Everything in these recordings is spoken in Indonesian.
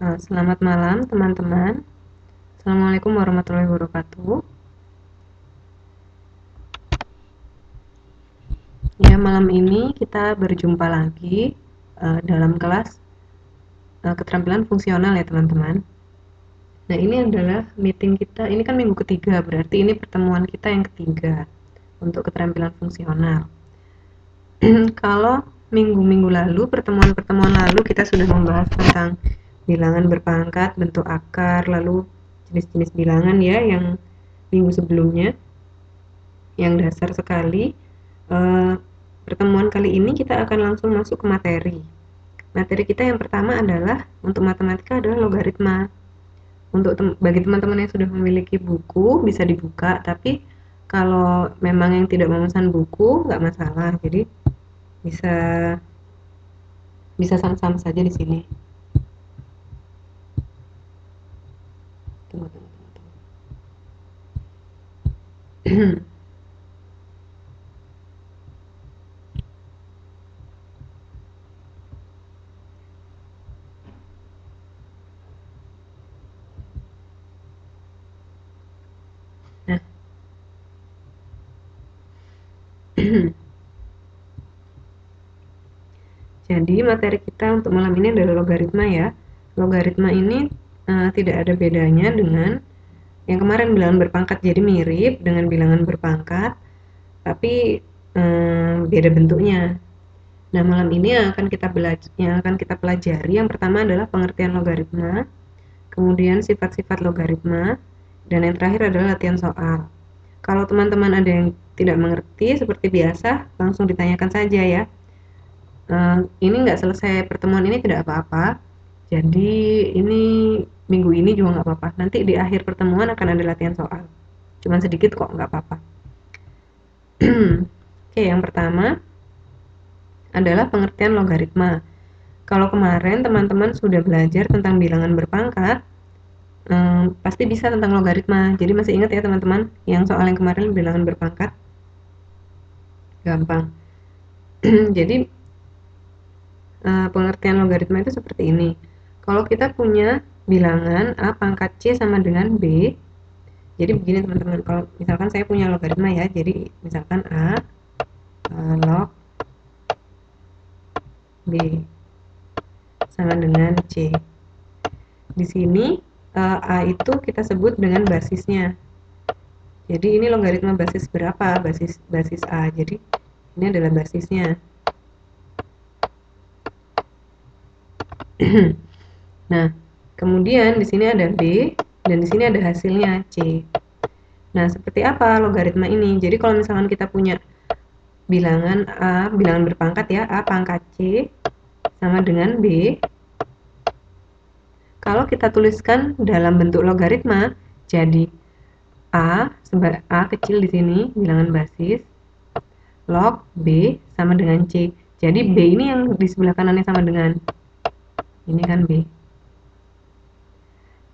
Selamat malam teman-teman. Assalamualaikum warahmatullahi wabarakatuh. Ya, malam ini kita berjumpa lagi dalam kelas keterampilan fungsional ya teman-teman. Nah, ini adalah meeting kita, ini kan minggu ketiga, berarti ini pertemuan kita yang ketiga untuk keterampilan fungsional. Kalau minggu-minggu lalu, pertemuan-pertemuan lalu kita sudah membahas tentang bilangan berpangkat, bentuk akar, lalu jenis-jenis bilangan ya yang minggu sebelumnya, yang dasar sekali. Pertemuan kali ini kita akan langsung masuk ke materi. Materi kita yang pertama adalah untuk matematika adalah logaritma. Untuk bagi teman-teman yang sudah memiliki buku bisa dibuka, tapi kalau memang yang tidak memesan buku nggak masalah. Jadi bisa bisa sama-sama saja di sini. Tunggu, tunggu, tunggu. Nah, jadi materi kita untuk malam ini adalah logaritma ya. Logaritma ini tidak ada bedanya dengan yang kemarin bilangan berpangkat, jadi mirip dengan bilangan berpangkat, tapi beda bentuknya. Nah, malam ini yang akan kita pelajari yang pertama adalah pengertian logaritma, kemudian sifat-sifat logaritma, dan yang terakhir adalah latihan soal. Kalau teman-teman ada yang tidak mengerti, seperti biasa, langsung ditanyakan saja ya. Ini nggak selesai pertemuan ini tidak apa-apa, jadi ini minggu ini juga nggak apa-apa. Nanti di akhir pertemuan akan ada latihan soal. Cuman sedikit kok, nggak apa-apa. Oke, yang pertama adalah pengertian logaritma. Kalau kemarin teman-teman sudah belajar tentang bilangan berpangkat, pasti bisa tentang logaritma. Jadi masih ingat ya teman-teman, yang soal yang kemarin bilangan berpangkat? Gampang. Jadi pengertian logaritma itu seperti ini. Kalau kita punya bilangan A pangkat C sama dengan B, jadi begini teman-teman, kalau misalkan saya punya logaritma ya, jadi misalkan A log B sama dengan C. Di sini A itu kita sebut dengan basisnya. Jadi ini logaritma basis berapa? Basis A. Jadi ini adalah basisnya. Nah, kemudian di sini ada B dan di sini ada hasilnya C. Nah, seperti apa logaritma ini? Jadi kalau misalkan kita punya bilangan A, bilangan berpangkat ya, A pangkat C sama dengan B. Kalau kita tuliskan dalam bentuk logaritma, jadi A kecil di sini, bilangan basis, log B sama dengan C. Jadi B ini yang di sebelah kanannya sama dengan ini kan B.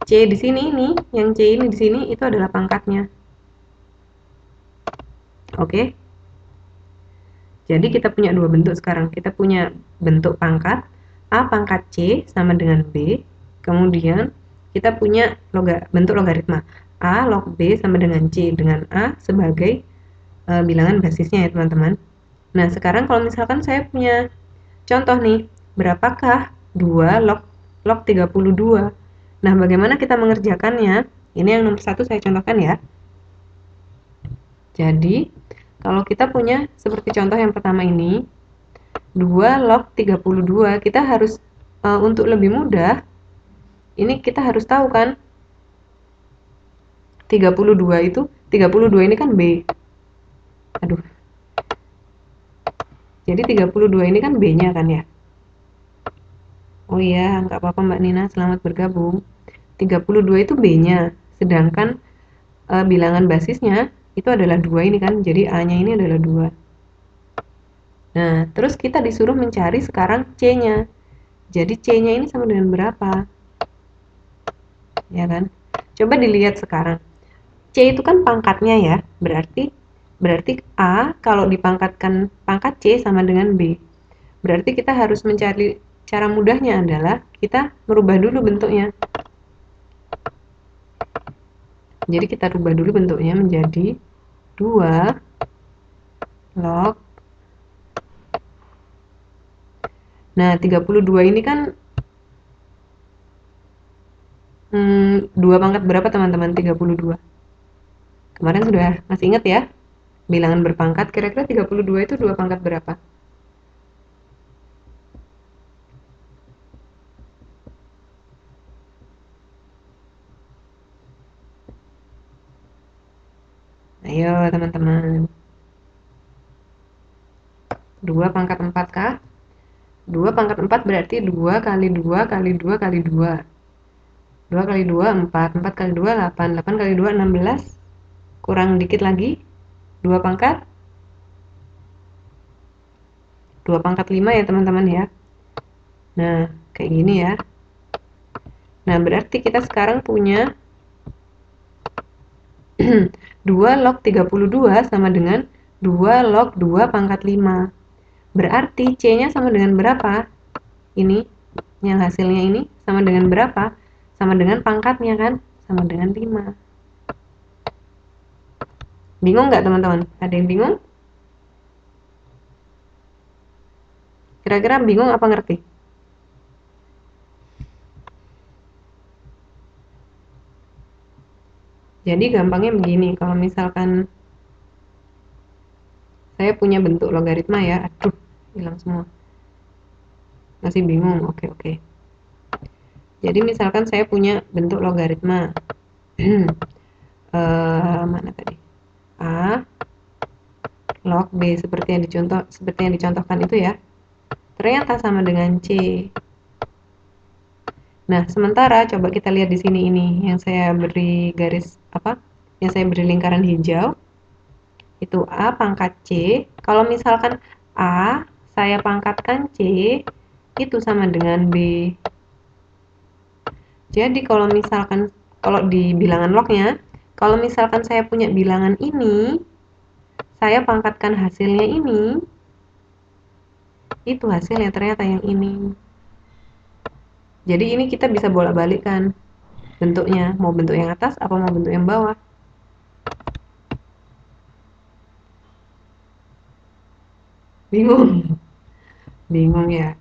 C di sini ini, yang C ini di sini itu adalah pangkatnya. Oke. Jadi kita punya dua bentuk sekarang. Kita punya bentuk pangkat A pangkat C sama dengan B. Kemudian kita punya bentuk logaritma A log B sama dengan C, dengan A sebagai bilangan basisnya ya teman-teman. Nah, sekarang kalau misalkan saya punya contoh nih, berapakah 2 log 32? Nah, bagaimana kita mengerjakannya? Ini yang nomor 1 saya contohkan ya. Jadi, kalau kita punya seperti contoh yang pertama ini, 2 log 32, kita harus untuk lebih mudah, ini kita harus tahu kan 32 ini kan B. Aduh. Jadi 32 ini kan B-nya kan ya. Oh iya, nggak apa-apa Mbak Nina, selamat bergabung. 32 itu B-nya, sedangkan bilangan basisnya itu adalah 2 ini kan, jadi A-nya ini adalah 2. Nah, terus kita disuruh mencari sekarang C-nya. Jadi C-nya ini sama dengan berapa? Ya kan? Coba dilihat sekarang. C itu kan pangkatnya ya, berarti A kalau dipangkatkan pangkat C sama dengan B. Berarti kita harus mencari cara mudahnya adalah kita merubah dulu bentuknya. Jadi kita rubah dulu bentuknya menjadi 2 log. Nah, 32 ini kan 2 pangkat berapa teman-teman? 32. Kemarin sudah masih ingat ya? Bilangan berpangkat, kira-kira 32 itu 2 pangkat berapa? Ayo teman-teman. 2 pangkat 4 kah? 2 pangkat 4 berarti 2 kali 2 kali 2 kali 2. 2 kali 2, 4. 4 kali 2, 8. 8 kali 2, 16. Kurang dikit lagi. 2 pangkat. 2 pangkat 5 ya teman-teman ya. Nah, kayak gini ya. Nah, berarti kita sekarang punya 2 log 32 sama dengan 2 log 2 pangkat 5. Berarti C-nya sama dengan berapa? Ini, yang hasilnya ini sama dengan berapa? Sama dengan pangkatnya kan? Sama dengan 5. Bingung nggak teman-teman? Ada yang bingung? Kira-kira bingung apa ngerti? Jadi gampangnya begini, kalau misalkan saya punya bentuk logaritma ya, aduh, hilang semua. Masih bingung, oke. Jadi misalkan saya punya bentuk logaritma, mana tadi? A log B seperti yang dicontohkan itu ya. Ternyata sama dengan C. Nah, sementara coba kita lihat di sini ini yang saya beri garis apa? Yang saya beri lingkaran hijau. Itu A pangkat C. Kalau misalkan A saya pangkatkan C, itu sama dengan B. Jadi kalau misalkan di bilangan lognya, kalau misalkan saya punya bilangan ini, saya pangkatkan hasilnya ini, itu hasilnya ternyata yang ini. Jadi ini kita bisa bolak-balikkan bentuknya, mau bentuk yang atas apa mau bentuk yang bawah. Bingung? Bingung ya.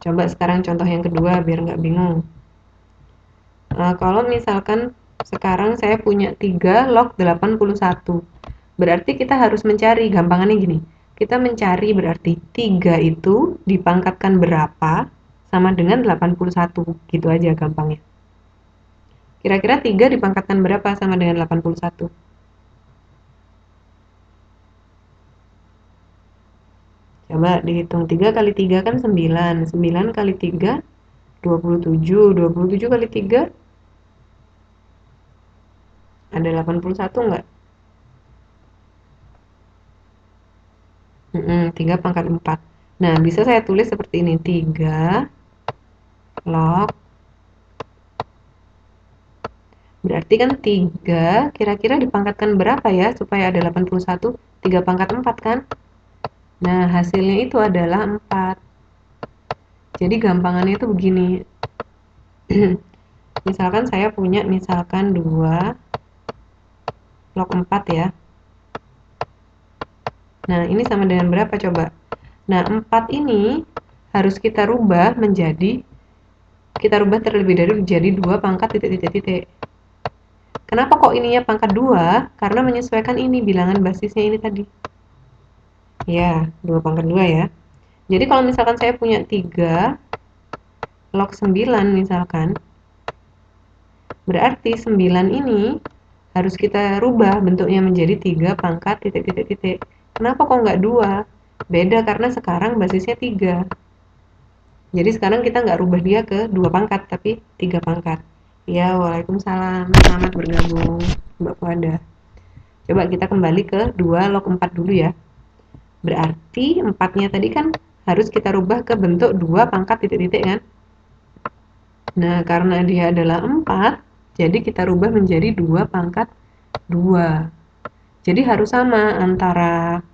Coba sekarang contoh yang kedua biar nggak bingung. Kalau misalkan sekarang saya punya 3 log 81. Berarti kita harus mencari, gampangannya gini. Kita mencari berarti 3 itu dipangkatkan berapa sama dengan 81. Gitu aja gampangnya. Kira-kira 3 dipangkatkan berapa sama dengan 81? Coba dihitung, 3 kali 3 kan 9. 9 kali 3, 27. 27 kali 3, ada 81 enggak? 3 pangkat 4. Nah, bisa saya tulis seperti ini. 3 log. Berarti kan 3 kira-kira dipangkatkan berapa ya supaya ada 81? 3 pangkat 4 kan? Nah, hasilnya itu adalah 4. Jadi gampangannya itu begini. Misalkan saya punya 2 log 4 ya. Nah, ini sama dengan berapa coba? Nah, 4 ini harus kita rubah terlebih dahulu menjadi 2 pangkat titik-titik-titik. Kenapa kok ininya pangkat 2? Karena menyesuaikan ini bilangan basisnya ini tadi. Ya, 2 pangkat 2 ya. Jadi kalau misalkan saya punya 3 log 9 misalkan, berarti 9 ini harus kita rubah bentuknya menjadi 3 pangkat titik-titik-titik. Kenapa kok nggak 2? Beda karena sekarang basisnya 3. Jadi sekarang kita nggak rubah dia ke 2 pangkat, tapi 3 pangkat. Ya, waalaikumsalam. Selamat bergabung, Mbak Fuada. Coba kita kembali ke 2 log 4 dulu ya. Berarti 4-nya tadi kan harus kita rubah ke bentuk 2 pangkat titik-titik kan? Nah, karena dia adalah 4, jadi kita rubah menjadi 2 pangkat 2. Jadi harus sama antara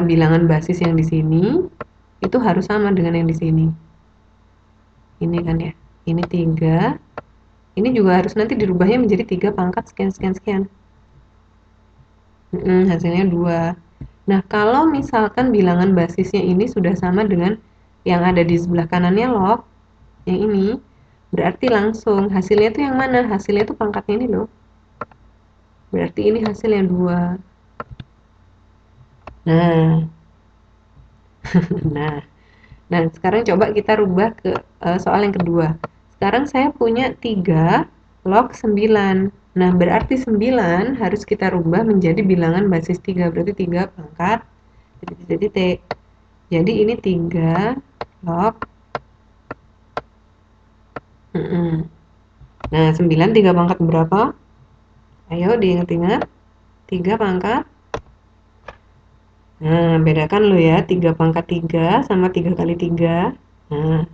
bilangan basis yang di sini itu harus sama dengan yang di sini. Ini kan ya. Ini 3. Ini juga harus nanti dirubahnya menjadi 3 pangkat sekian sekian sekian. Hasilnya 2. Nah, kalau misalkan bilangan basisnya ini sudah sama dengan yang ada di sebelah kanannya log, yang ini, berarti langsung hasilnya itu yang mana? Hasilnya itu pangkatnya ini loh. Berarti ini hasilnya 2. Nah, nah, nah sekarang coba kita rubah ke soal yang kedua. Sekarang saya punya 3 log 9. Nah, berarti 9 harus kita rubah menjadi bilangan basis 3. Berarti 3 pangkat titik-titik. Jadi ini 3 log. Nah, 9 3 pangkat berapa? Ayo diingat-ingat. 3 pangkat. Nah, bedakan lo ya. 3 pangkat 3 sama 3 kali 3. Nah,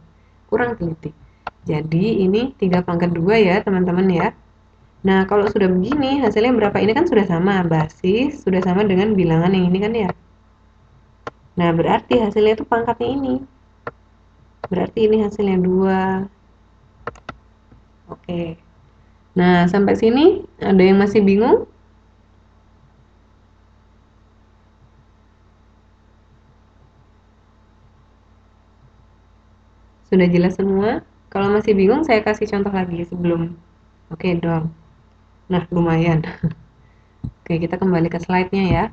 kurang teliti. Jadi ini 3 pangkat 2 ya teman-teman ya. Nah, kalau sudah begini hasilnya berapa? Ini kan sudah sama. Basis sudah sama dengan bilangan yang ini kan ya. Nah, berarti hasilnya itu pangkatnya ini. Berarti ini hasilnya 2. Oke. Nah, sampai sini ada yang masih bingung? Sudah jelas semua? Kalau masih bingung, saya kasih contoh lagi sebelum. Oke, dong. Nah, lumayan. Oke, kita kembali ke slide-nya ya.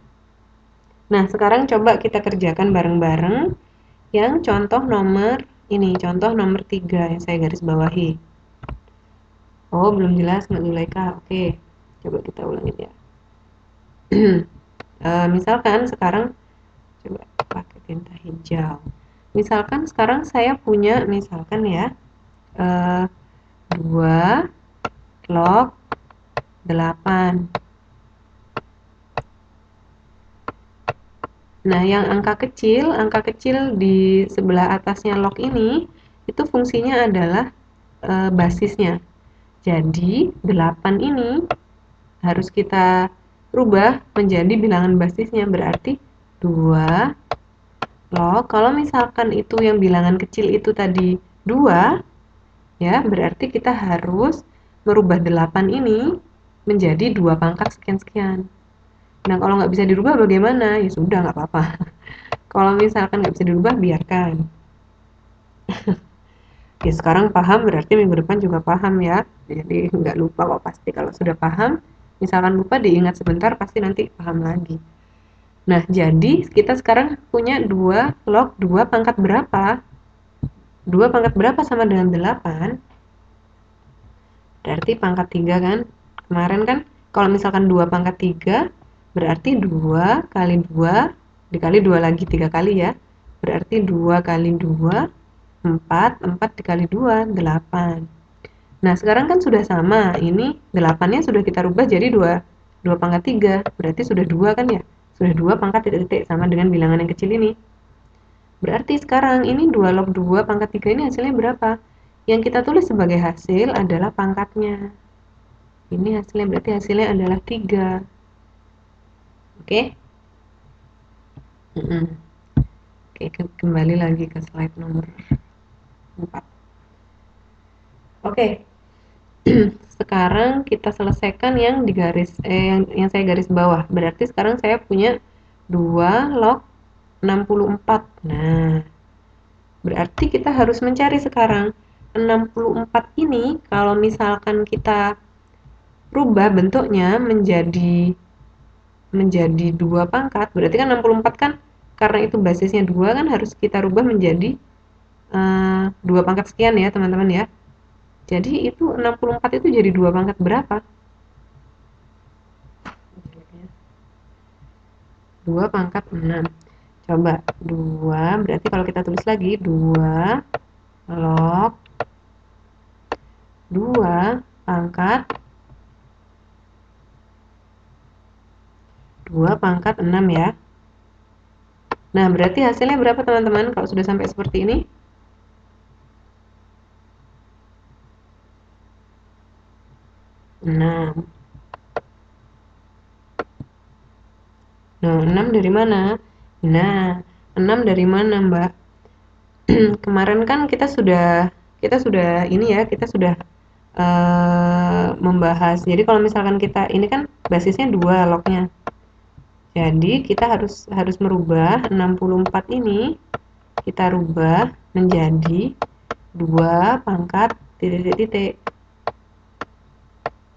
Nah, sekarang coba kita kerjakan bareng-bareng yang contoh nomor ini, contoh nomor 3 yang saya garis bawahi. Oh, belum jelas Mbak Zulaika. Oke, coba kita ulangin ya. Misalkan sekarang, coba pakai tinta hijau. Misalkan sekarang saya punya, misalkan ya, 2 log 8. Nah, yang angka kecil di sebelah atasnya log ini, itu fungsinya adalah basisnya. Jadi, 8 ini harus kita rubah menjadi bilangan basisnya, berarti 2 log. Kalau misalkan itu yang bilangan kecil itu tadi 2, ya, berarti kita harus merubah 8 ini menjadi 2 pangkat sekian-sekian. Nah, kalau nggak bisa dirubah bagaimana? Ya sudah, nggak apa-apa. Kalau misalkan nggak bisa dirubah, biarkan. Ya, sekarang paham berarti minggu depan juga paham ya. Jadi nggak lupa kok pasti. Kalau sudah paham, misalkan lupa diingat sebentar, pasti nanti paham lagi. Nah, jadi kita sekarang punya 2 log 2 pangkat berapa? 2 pangkat berapa sama dengan 8? Berarti pangkat 3 kan? Kemarin kan kalau misalkan 2 pangkat 3, berarti 2 kali 2 dikali 2 lagi 3 kali ya. Berarti 2 kali 2, 4. 4 dikali 2, 8. Nah, sekarang kan sudah sama. Ini 8-nya sudah kita rubah jadi 2 pangkat 3. Berarti sudah 2 kan ya? Sudah 2 pangkat titik-titik sama dengan bilangan yang kecil ini. Berarti sekarang ini 2 log 2 pangkat 3 ini hasilnya berapa? Yang kita tulis sebagai hasil adalah pangkatnya. Ini hasilnya berarti hasilnya adalah 3. Oke? Oke, kembali lagi ke slide nomor 4. Oke. Sekarang kita selesaikan yang di garis yang saya garis bawah. Berarti sekarang saya punya 2 log 64. Nah, berarti kita harus mencari sekarang 64 ini kalau misalkan kita rubah bentuknya menjadi 2 pangkat, berarti kan 64 kan karena itu basisnya 2 kan harus kita rubah menjadi 2 pangkat sekian ya, teman-teman ya. Jadi itu 64 itu jadi 2 pangkat berapa? 2 pangkat 6. Coba 2 berarti kalau kita tulis lagi 2 log 2 pangkat 2 pangkat 6 ya. Nah, berarti hasilnya berapa teman-teman kalau sudah sampai seperti ini? 6. Nah, 6 dari mana? Nah, 6 dari mana, Mbak? Kemarin kan kita sudah ini ya, kita sudah membahas. Jadi kalau misalkan kita ini kan basisnya 2 lognya. Jadi kita harus merubah 64 ini, kita rubah menjadi 2 pangkat titik-titik.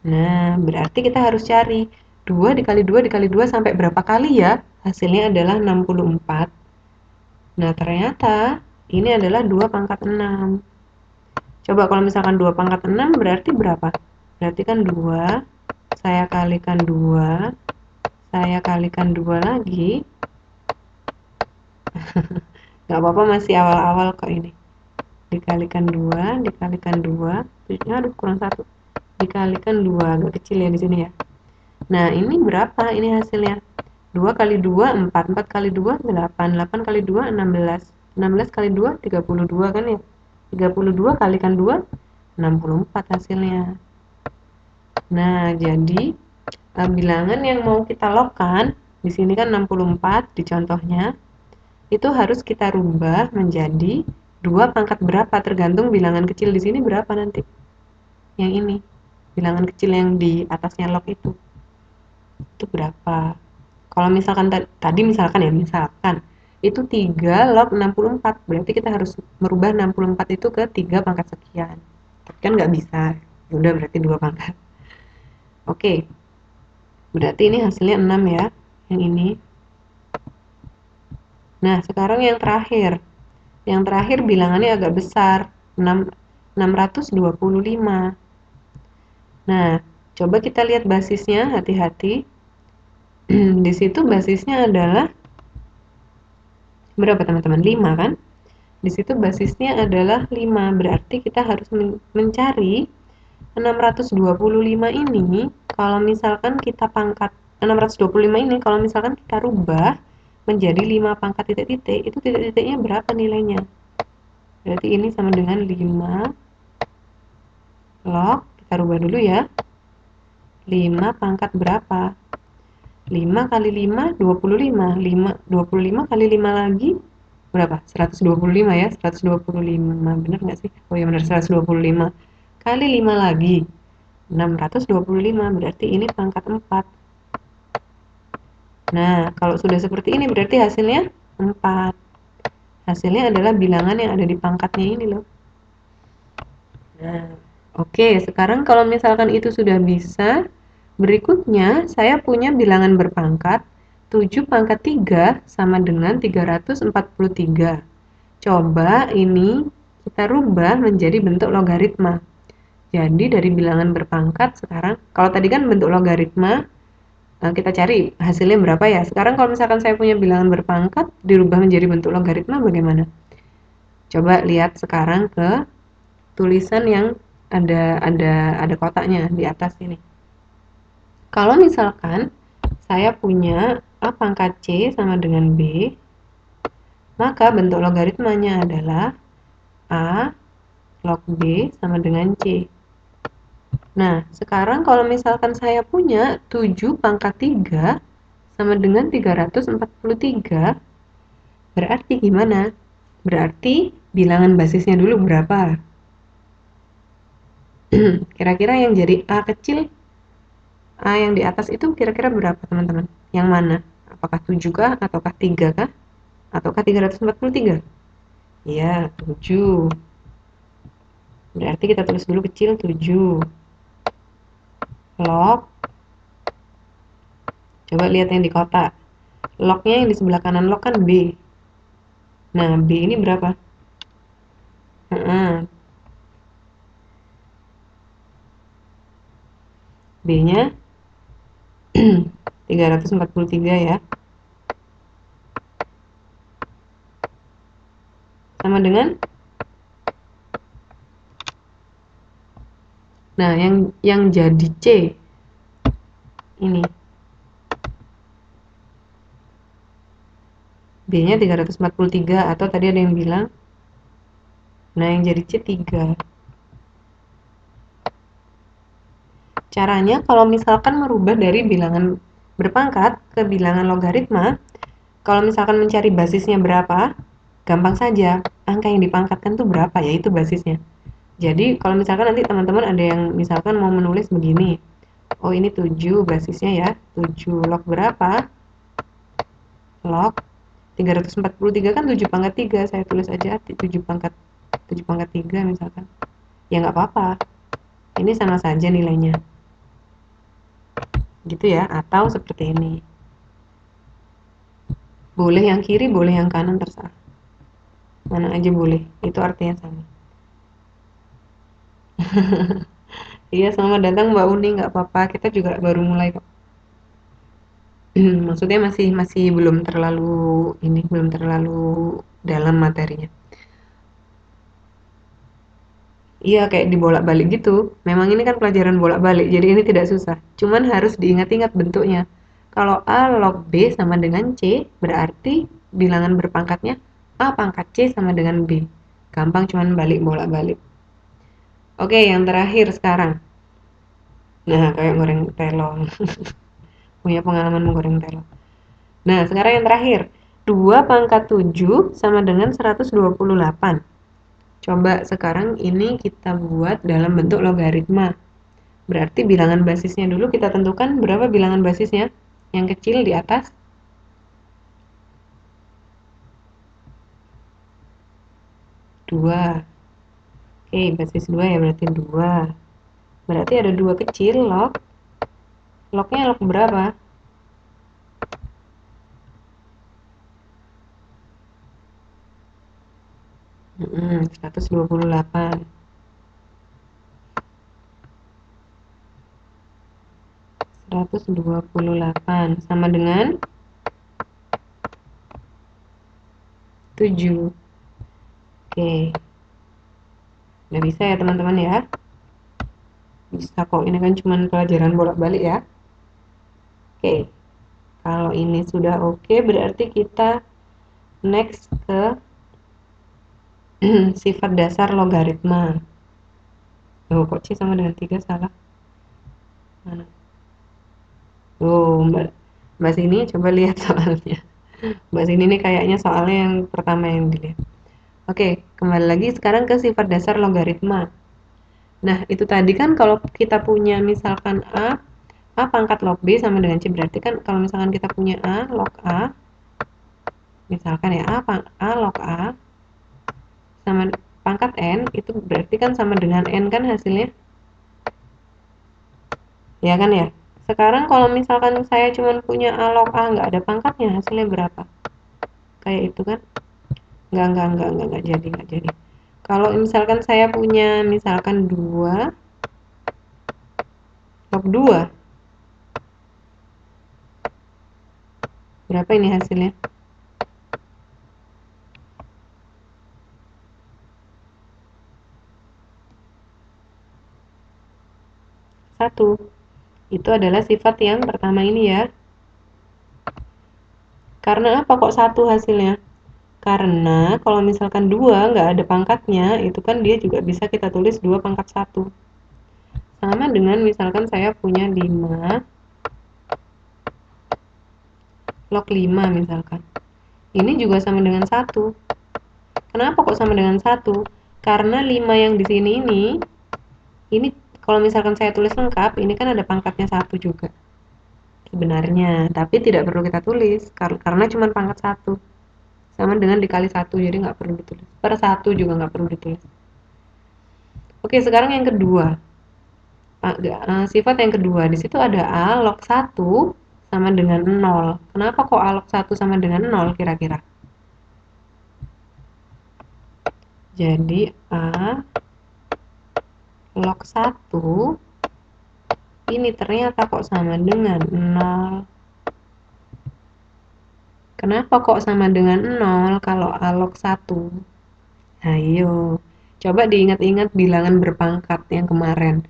Nah, berarti kita harus cari 2 dikali 2 dikali 2 sampai berapa kali ya? Hasilnya adalah 64. Nah, ternyata ini adalah 2 pangkat 6. Coba kalau misalkan 2 pangkat 6 berarti berapa? Berarti kan 2, saya kalikan 2, saya kalikan 2 lagi. Nggak apa-apa, masih awal-awal kok ini. Dikalikan 2, dikalikan 2, aduh kurang 1. Dikalikan 2, agak kecil ya di sini ya. Nah, ini berapa ini hasilnya? 2 kali 2, 4. 4 kali 2, 8. 8 kali 2, 16. 16 kali 2, 32 kan ya? 32 kalikan 2, 64 hasilnya. Nah, jadi bilangan yang mau kita logkan, di sini kan 64 di contohnya, itu harus kita rubah menjadi 2 pangkat berapa, tergantung bilangan kecil di sini berapa nanti. Yang ini, bilangan kecil yang di atasnya log itu berapa. Kalau misalkan tadi misalkan ya, misalkan itu 3 log 64, berarti kita harus merubah 64 itu ke 3 pangkat sekian. Tapi kan nggak bisa, udah berarti 2 pangkat. Oke, berarti ini hasilnya 6 ya, yang ini. Nah, sekarang yang terakhir. Yang terakhir bilangannya agak besar, 625. Nah, coba kita lihat basisnya, hati-hati. Di situ basisnya adalah berapa teman-teman? 5 kan? Di situ basisnya adalah 5, berarti kita harus mencari 625 ini. Kalau misalkan kita pangkat 625 ini, kalau misalkan kita rubah menjadi 5 pangkat titik-titik, itu titik-titiknya berapa nilainya? Berarti ini sama dengan 5 log, kita rubah dulu ya, 5 pangkat berapa? 5 kali 5, 25. 25 kali 5 lagi berapa? 125 ya, 125. Bener nggak sih? Oh ya bener, 125. Kali 5 lagi, 625. Berarti ini pangkat 4. Nah, kalau sudah seperti ini berarti hasilnya 4. Hasilnya adalah bilangan yang ada di pangkatnya ini loh. Nah, oke, sekarang kalau misalkan itu sudah bisa, berikutnya saya punya bilangan berpangkat 7 pangkat 3 sama dengan 343. Coba ini kita rubah menjadi bentuk logaritma. Jadi dari bilangan berpangkat sekarang, kalau tadi kan bentuk logaritma, kita cari hasilnya berapa ya. Sekarang kalau misalkan saya punya bilangan berpangkat, dirubah menjadi bentuk logaritma bagaimana? Coba lihat sekarang ke tulisan yang ada kotaknya di atas ini. Kalau misalkan saya punya A pangkat C sama dengan B, maka bentuk logaritmanya adalah A log B sama dengan C. Nah, sekarang kalau misalkan saya punya 7 pangkat 3 sama dengan 343, berarti gimana? Berarti bilangan basisnya dulu berapa? Kira-kira yang jadi A kecil, A yang di atas itu kira-kira berapa teman-teman? Yang mana? Apakah 7 kah? Ataukah 3 kah? Ataukah 343? Iya, 7. Berarti kita tulis dulu kecil 7. Log. Coba lihat yang di kotak. Lognya yang di sebelah kanan log kan B. Nah, B ini berapa? B-nya 343 ya. Sama dengan, nah yang jadi C ini. B-nya 343 atau tadi ada yang bilang, nah yang jadi C 3. Caranya kalau misalkan merubah dari bilangan berpangkat ke bilangan logaritma, kalau misalkan mencari basisnya berapa, gampang saja. Angka yang dipangkatkan tuh berapa, yaitu basisnya. Jadi kalau misalkan nanti teman-teman ada yang misalkan mau menulis begini, oh ini 7 basisnya ya, 7 log berapa? Log 343 kan 7 pangkat 3, saya tulis aja 7 pangkat 3 misalkan. Ya nggak apa-apa, ini sama saja nilainya. Gitu ya, atau seperti ini. Boleh yang kiri, boleh yang kanan, terserah. Mana aja boleh, itu artinya sama. Iya, selamat datang Mbak Uni, nggak apa-apa, kita juga baru mulai kok. Maksudnya masih masih belum terlalu dalam materinya. Iya, kayak dibolak-balik gitu. Memang ini kan pelajaran bolak-balik, jadi ini tidak susah. Cuman harus diingat-ingat bentuknya. Kalau A log B sama dengan C, berarti bilangan berpangkatnya A pangkat C sama dengan B. Gampang, cuman balik bolak-balik. Oke, yang terakhir sekarang. Nah, kayak goreng telong. Punya pengalaman menggoreng telong. Nah, sekarang yang terakhir. 2 pangkat 7 sama dengan 128. Coba sekarang ini kita buat dalam bentuk logaritma. Berarti bilangan basisnya dulu kita tentukan berapa bilangan basisnya? Yang kecil di atas. 2. Oke, basis 2 ya berarti 2. Berarti ada 2 kecil log. Lognya log berapa? 128. 128 sama dengan 7. Oke. Udah bisa ya teman-teman ya? Bisa kok, ini kan cuma pelajaran bolak-balik ya. Oke. Kalau ini sudah oke, berarti kita next ke sifat dasar logaritma. Oh, kok C sama dengan 3 salah? Mana? Oh, Mbak sini coba lihat soalnya. Mbak sini nih kayaknya soalnya yang pertama yang dilihat. Oke, kembali lagi sekarang ke sifat dasar logaritma. Nah, itu tadi kan kalau kita punya misalkan A pangkat log B sama dengan C, berarti kan kalau misalkan kita punya A log A, misalkan ya A log A sama pangkat N, itu berarti kan sama dengan N kan hasilnya? Ya kan ya? Sekarang kalau misalkan saya cuma punya A log A nggak ada pangkatnya, hasilnya berapa? Kayak itu kan? Nggak jadi, nggak jadi. Kalau misalkan saya punya misalkan 2 log 2, berapa ini hasilnya? 1. Itu adalah sifat yang pertama ini ya. Karena apa kok 1 hasilnya? Karena kalau misalkan 2 nggak ada pangkatnya, itu kan dia juga bisa kita tulis 2 pangkat 1. Sama dengan misalkan saya punya 5 log 5 misalkan. Ini juga sama dengan 1. Kenapa kok sama dengan 1? Karena 5 yang di sini ini kalau misalkan saya tulis lengkap, ini kan ada pangkatnya 1 juga. Sebenarnya, tapi tidak perlu kita tulis karena cuma pangkat 1. Sama dengan dikali 1, jadi nggak perlu ditulis. Per 1 juga nggak perlu ditulis. Oke, sekarang yang kedua. Sifat yang kedua, di situ ada A log 1 sama dengan 0. Kenapa kok A log 1 sama dengan 0 kira-kira? Jadi A log 1 ini ternyata kok sama dengan 0. Kenapa kok sama dengan 0 kalau A log 1? Ayo, coba diingat-ingat bilangan berpangkat yang kemarin.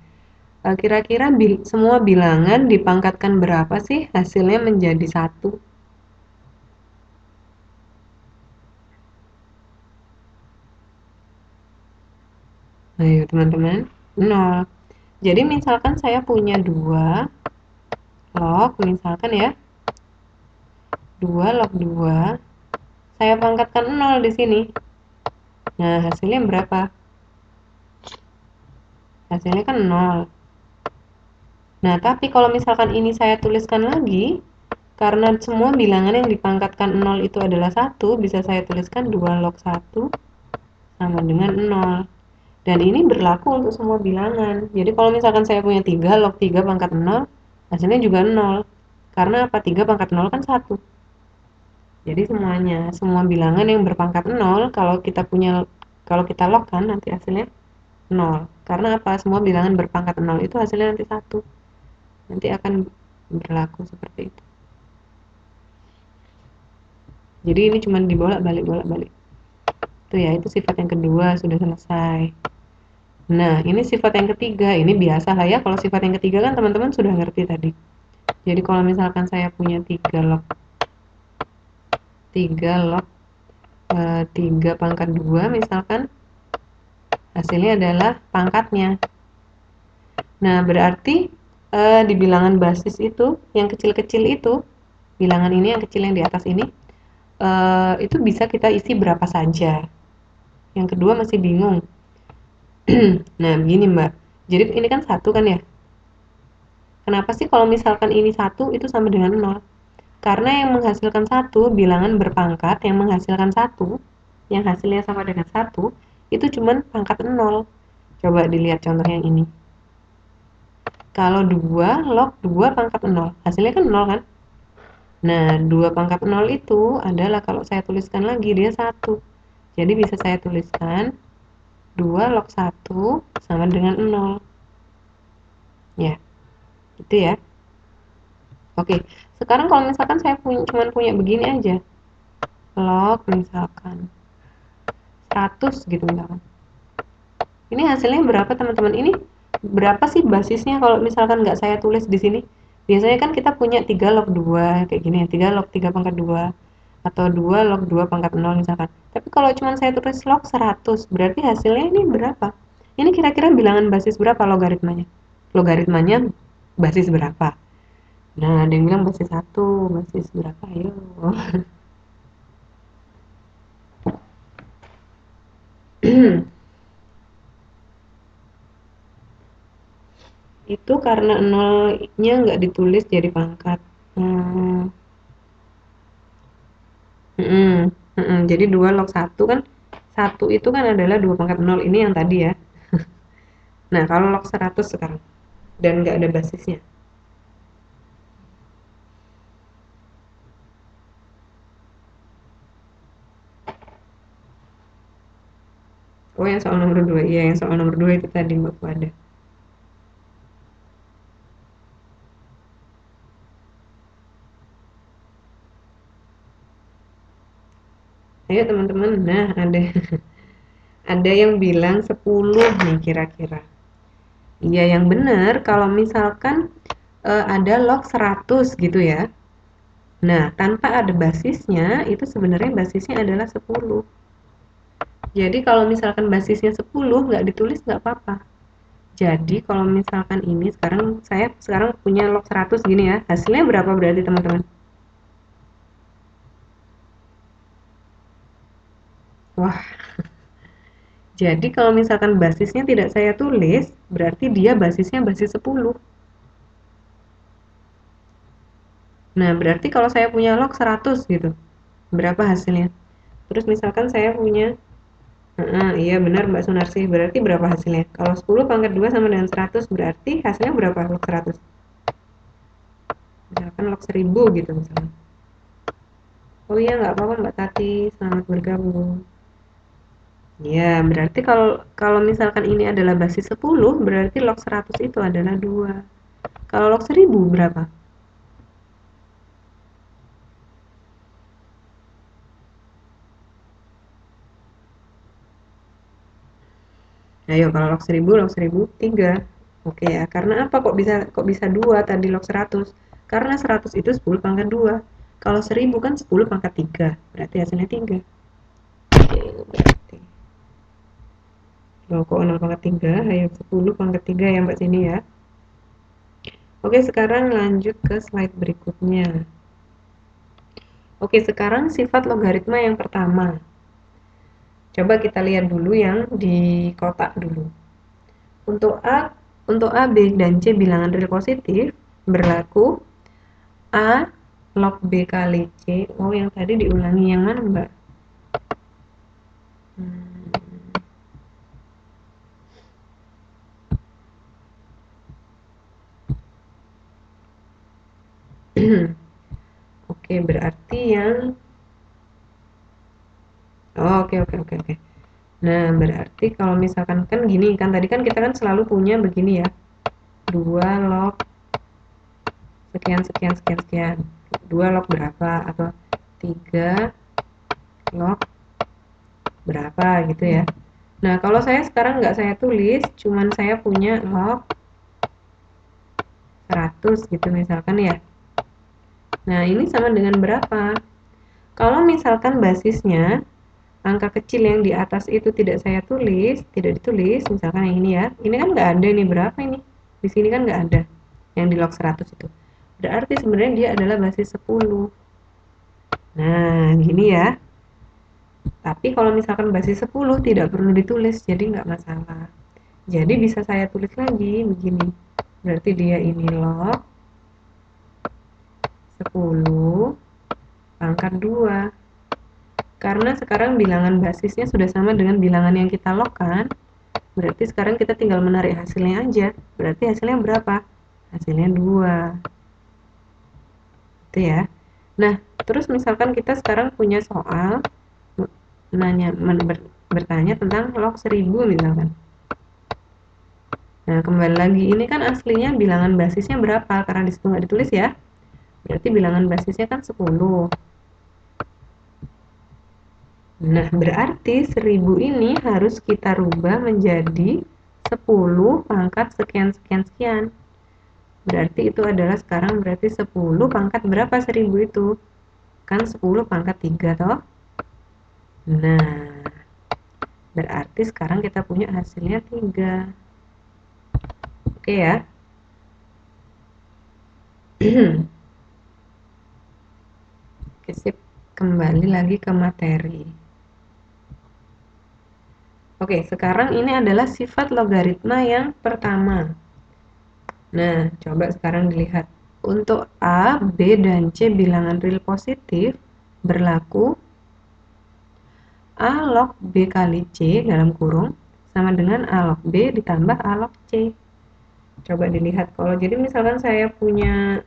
Kira-kira semua bilangan dipangkatkan berapa sih hasilnya menjadi 1? Ayo teman-teman, 0. Jadi misalkan saya punya 2 log misalkan ya 2 log 2, saya pangkatkan 0 di sini. Nah, hasilnya berapa? Hasilnya kan 0. Nah, tapi kalau misalkan ini saya tuliskan lagi, karena semua bilangan yang dipangkatkan 0 itu adalah 1, bisa saya tuliskan 2 log 1 sama dengan 0. Dan ini berlaku untuk semua bilangan. Jadi kalau misalkan saya punya 3 log 3 pangkat 0, hasilnya juga 0. Karena apa? 3 pangkat 0 kan 1. Jadi semuanya, semua bilangan yang berpangkat 0, kalau kita log kan nanti hasilnya 0. Karena apa? Semua bilangan berpangkat 0 itu hasilnya nanti 1. Nanti akan berlaku seperti itu. Jadi ini cuma dibolak-balik. Itu ya, itu sifat yang kedua sudah selesai. Nah, ini sifat yang ketiga. Ini biasa lah ya, kalau sifat yang ketiga kan teman-teman sudah ngerti tadi. Jadi kalau misalkan saya punya 3 log 3 pangkat 2 misalkan, hasilnya adalah pangkatnya. Nah, berarti di bilangan basis itu, yang kecil-kecil itu, bilangan ini yang kecil yang di atas ini, itu bisa kita isi berapa saja. Yang kedua masih bingung. Nah, begini Mbak. Jadi ini kan 1 kan ya? Kenapa sih kalau misalkan ini 1 itu sama dengan 0? Karena yang menghasilkan 1, bilangan berpangkat yang menghasilkan 1, yang hasilnya sama dengan 1, itu cuman pangkat 0. Coba dilihat contoh yang ini. Kalau 2 log 2 pangkat 0, hasilnya kan 0 kan? Nah, 2 pangkat 0 itu adalah kalau saya tuliskan lagi dia 1. Jadi bisa saya tuliskan 2 log 1 sama dengan 0. Ya, itu ya. Oke, sekarang kalau misalkan saya cuma punya begini aja. Log misalkan 100 gitu misalkan. Ini hasilnya berapa teman-teman? Ini berapa sih basisnya kalau misalkan nggak saya tulis di sini? Biasanya kan kita punya 3 log 2 kayak gini ya, 3 log 3 pangkat 2 atau 2 log 2 pangkat 0 misalkan. Tapi kalau cuma saya tulis log 100, berarti hasilnya ini berapa? Ini kira-kira bilangan basis berapa logaritmanya? Logaritmanya basis berapa? Nah, ada yang bilang basis 1, basis berapa? Ayo. Itu karena nolnya nggak ditulis jadi pangkat. Hmm, jadi 2 log 1 kan, 1 itu kan adalah 2 pangkat 0, ini yang tadi ya. Nah, kalau log 100 sekarang, dan nggak ada basisnya. Oh, yang soal nomor 2, iya yang soal nomor 2 itu tadi Mbak Fuada. Ayo teman-teman, nah ada ada yang bilang 10 nih kira-kira. Iya yang benar kalau misalkan ada log 100 gitu ya. Nah, tanpa ada basisnya, itu sebenarnya basisnya adalah 10. Jadi kalau misalkan basisnya 10 nggak ditulis nggak apa-apa. Jadi kalau misalkan ini saya sekarang punya log 100 gini ya. Hasilnya berapa berarti teman-teman? Wah, jadi kalau misalkan basisnya tidak saya tulis, berarti dia basisnya basis 10. Nah, berarti kalau saya punya log 100 gitu, berapa hasilnya? Terus misalkan saya punya, iya benar Mbak Sunarsi, berarti berapa hasilnya? Kalau 10 pangkat 2 sama dengan 100, berarti hasilnya berapa log 100? Misalkan log 1000 gitu misalnya. Oh iya nggak apa-apa Mbak Tati, selamat bergabung. Ya, berarti kalau kalau misalkan ini adalah basis 10, berarti log 100 itu adalah 2. Kalau log 1000 berapa? Ayo kalau log 1000 3. Oke ya, karena apa kok bisa 2 tadi log 100? Karena 100 itu 10 pangkat 2. Kalau 1000 kan 10 pangkat 3. Berarti hasilnya 3. Oke, berarti. Loh, kok 0 pangkat 3? Ayo 10 pangkat 3 ya Mbak sini ya. Oke, sekarang lanjut ke slide berikutnya. Oke, sekarang sifat logaritma yang pertama. Coba kita lihat dulu yang di kotak dulu. Untuk A, B, dan C bilangan real positif, berlaku A log B kali C. Oh, yang tadi diulangi yang mana, Mbak? Oke, berarti yang oke. Nah, berarti kalau misalkan kan gini, kan tadi kan kita kan selalu punya begini ya. 2 log sekian. 2 log berapa atau 3 log berapa gitu ya. Nah, kalau saya sekarang nggak saya tulis, cuman saya punya log 100 gitu misalkan ya. Nah, ini sama dengan berapa? Kalau misalkan basisnya angka kecil yang di atas itu tidak ditulis, misalkan yang ini ya. Ini kan nggak ada nih, berapa ini? Di sini kan nggak ada yang di log 100 itu. Berarti sebenarnya dia adalah basis 10. Nah, gini ya. Tapi kalau misalkan basis 10 tidak perlu ditulis, jadi nggak masalah. Jadi bisa saya tulis lagi begini. Berarti dia ini log 10 pangkat 2. Karena sekarang bilangan basisnya sudah sama dengan bilangan yang kita log kan. Berarti sekarang kita tinggal menarik hasilnya aja. Berarti hasilnya berapa? Hasilnya 2. Itu ya. Nah, terus misalkan kita sekarang punya soal bertanya tentang log 1000 misalkan. Nah, kembali lagi, ini kan aslinya bilangan basisnya berapa? Karena disitu nggak ditulis ya. Berarti bilangan basisnya kan 10. Nah, berarti 1000 ini harus kita rubah menjadi 10 pangkat sekian. Berarti itu adalah sekarang berarti 10 pangkat berapa 1000 itu? Kan 10 pangkat 3 toh? Nah, berarti sekarang kita punya hasilnya 3. Oke ya. Oke, sip. Kembali lagi ke materi. Oke, sekarang ini adalah sifat logaritma yang pertama. Nah, coba sekarang dilihat. Untuk A, B, dan C bilangan real positif, berlaku A log B kali C dalam kurung sama dengan A log B ditambah A log C. Coba dilihat. Kalau jadi misalkan saya punya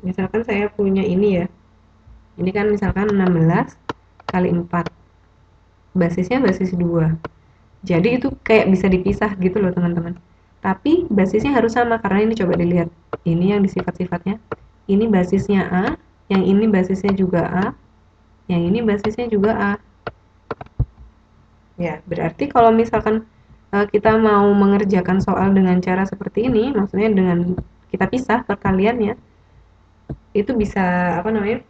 misalkan saya punya ini ya. Ini kan misalkan 16 kali 4. Basisnya basis 2. Jadi itu kayak bisa dipisah gitu loh teman-teman. Tapi basisnya harus sama karena ini coba dilihat. Ini yang di sifat-sifatnya. Ini basisnya A, yang ini basisnya juga A, yang ini basisnya juga A. Ya, berarti kalau misalkan kita mau mengerjakan soal dengan cara seperti ini, maksudnya dengan kita pisah perkaliannya, itu bisa apa namanya?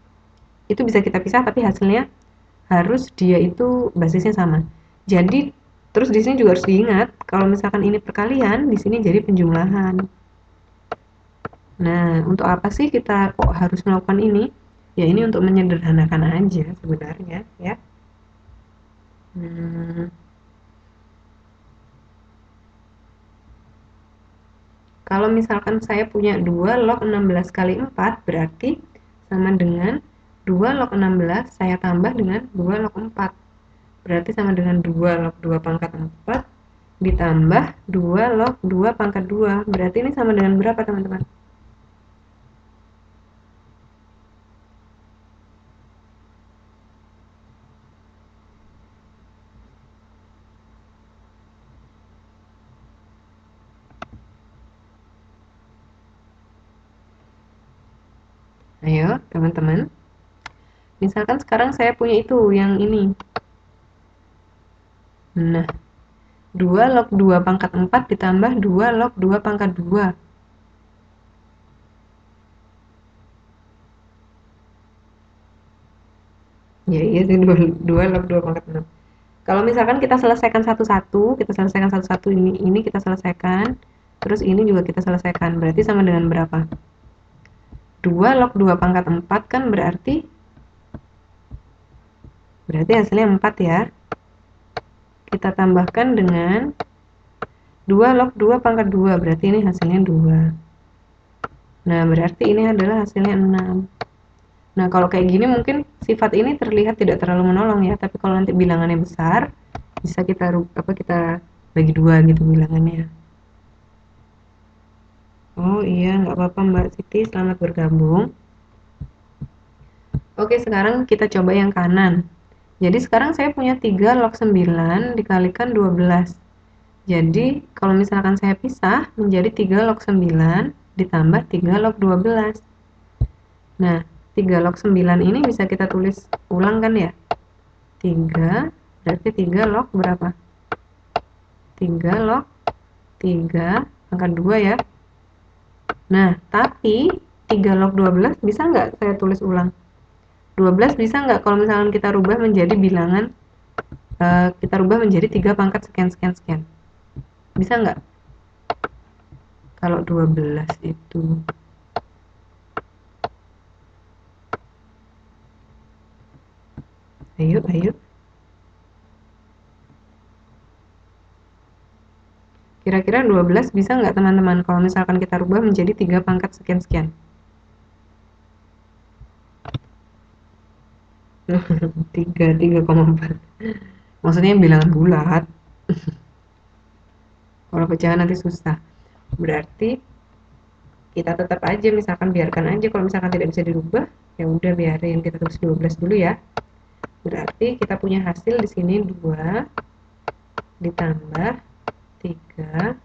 Itu bisa kita pisah tapi hasilnya harus dia itu basisnya sama. Jadi terus di sini juga harus diingat kalau misalkan ini perkalian, di sini jadi penjumlahan. Nah, untuk apa sih kita kok harus melakukan ini? Ya ini untuk menyederhanakan aja sebenarnya ya. Kalau misalkan saya punya 2 log 16 kali 4 berarti sama dengan 2 log 16 saya tambah dengan 2 log 4. Berarti sama dengan 2 log 2 pangkat 4 ditambah 2 log 2 pangkat 2. Berarti ini sama dengan berapa teman-teman? Ayo teman-teman. Misalkan sekarang saya punya itu yang ini. Nah, 2 log 2 pangkat 4 ditambah 2 log 2 pangkat 2. Ya iya sih 2 log 2 pangkat 6. Kalau misalkan kita selesaikan satu-satu, ini kita selesaikan, terus ini juga kita selesaikan, berarti sama dengan berapa? 2 log 2 pangkat 4 kan berarti hasilnya 4 ya. Kita tambahkan dengan 2 log 2 pangkat 2, berarti ini hasilnya 2. Nah, berarti ini adalah hasilnya 6. Nah, kalau kayak gini mungkin sifat ini terlihat tidak terlalu menolong ya, tapi kalau nanti bilangannya besar, bisa kita bagi 2 gitu bilangannya. Oh iya, nggak apa-apa Mbak Siti, selamat bergabung. Oke, sekarang kita coba yang kanan. Jadi sekarang saya punya 3 log 9 dikalikan 12. Jadi kalau misalkan saya pisah menjadi 3 log 9 ditambah 3 log 12. Nah, 3 log 9 ini bisa kita tulis ulang kan ya? 3 berarti 3 log berapa? 3 log 3 pangkat 2 ya. Nah, tapi 3 log 12 bisa nggak saya tulis ulang? 12 bisa nggak kalau misalkan kita rubah menjadi bilangan, kita rubah menjadi 3 pangkat sekian sekian sekian? Bisa nggak? Kalau 12 itu ayo kira-kira 12 bisa nggak teman-teman kalau misalkan kita rubah menjadi 3 pangkat sekian sekian? 3,4. Maksudnya bilangan bulat. Kalau pecahan nanti susah. Berarti kita tetap aja, misalkan biarkan aja, kalau misalkan tidak bisa dirubah ya udah biarin, kita tulis 12 dulu ya. Berarti kita punya hasil di sini 2 ditambah 3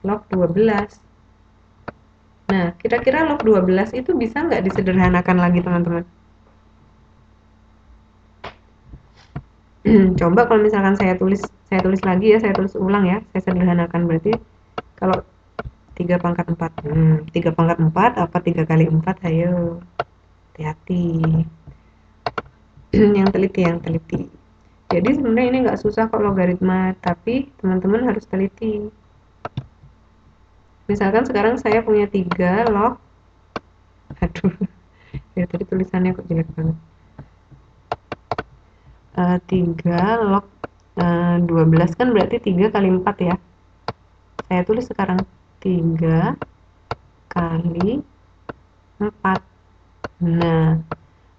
log 12. Nah, kira-kira log 12 itu bisa nggak disederhanakan lagi teman-teman? Coba kalau misalkan saya tulis lagi ya, saya tulis ulang ya, saya sederhanakan. Berarti kalau 3 pangkat 4, 3 pangkat 4 apa 3 kali 4? Ayo, hati-hati. yang teliti. Jadi sebenarnya ini nggak susah kok logaritma, tapi teman-teman harus teliti. Misalkan sekarang saya punya 3 log, aduh, ya tadi tulisannya kok jelek banget. 3 log 12 kan berarti 3 kali 4 ya. Saya tulis sekarang 3 kali 4. Nah,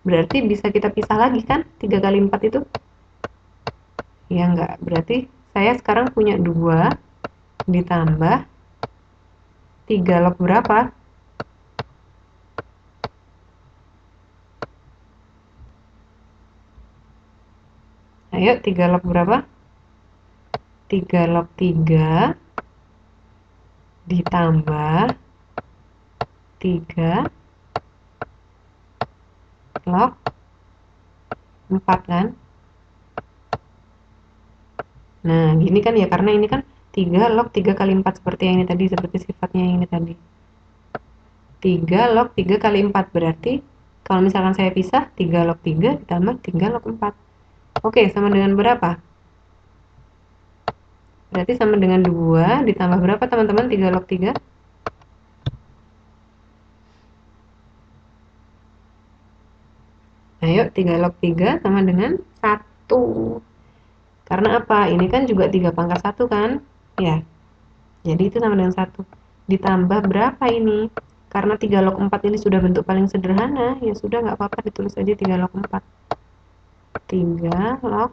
berarti bisa kita pisah lagi kan 3 kali 4 itu? Ya enggak, berarti saya sekarang punya 2 ditambah 3 log berapa? Ayo, 3 log berapa? 3 log 3 ditambah 3 log 4 kan? Nah, gini kan ya, karena ini kan 3 log 3 kali 4 seperti yang ini tadi, seperti sifatnya yang ini tadi. 3 log 3 kali 4 berarti kalau misalkan saya pisah 3 log 3 ditambah 3 log 4. Oke, sama dengan berapa? Berarti sama dengan 2 ditambah berapa teman-teman? 3 log 3? Ayo, 3 log 3 sama dengan 1. Karena apa? Ini kan juga 3 pangkat 1 kan? Ya. Jadi itu sama dengan 1. Ditambah berapa ini? Karena 3 log 4 ini sudah bentuk paling sederhana, ya sudah nggak apa-apa ditulis aja 3 log 4. 3 log,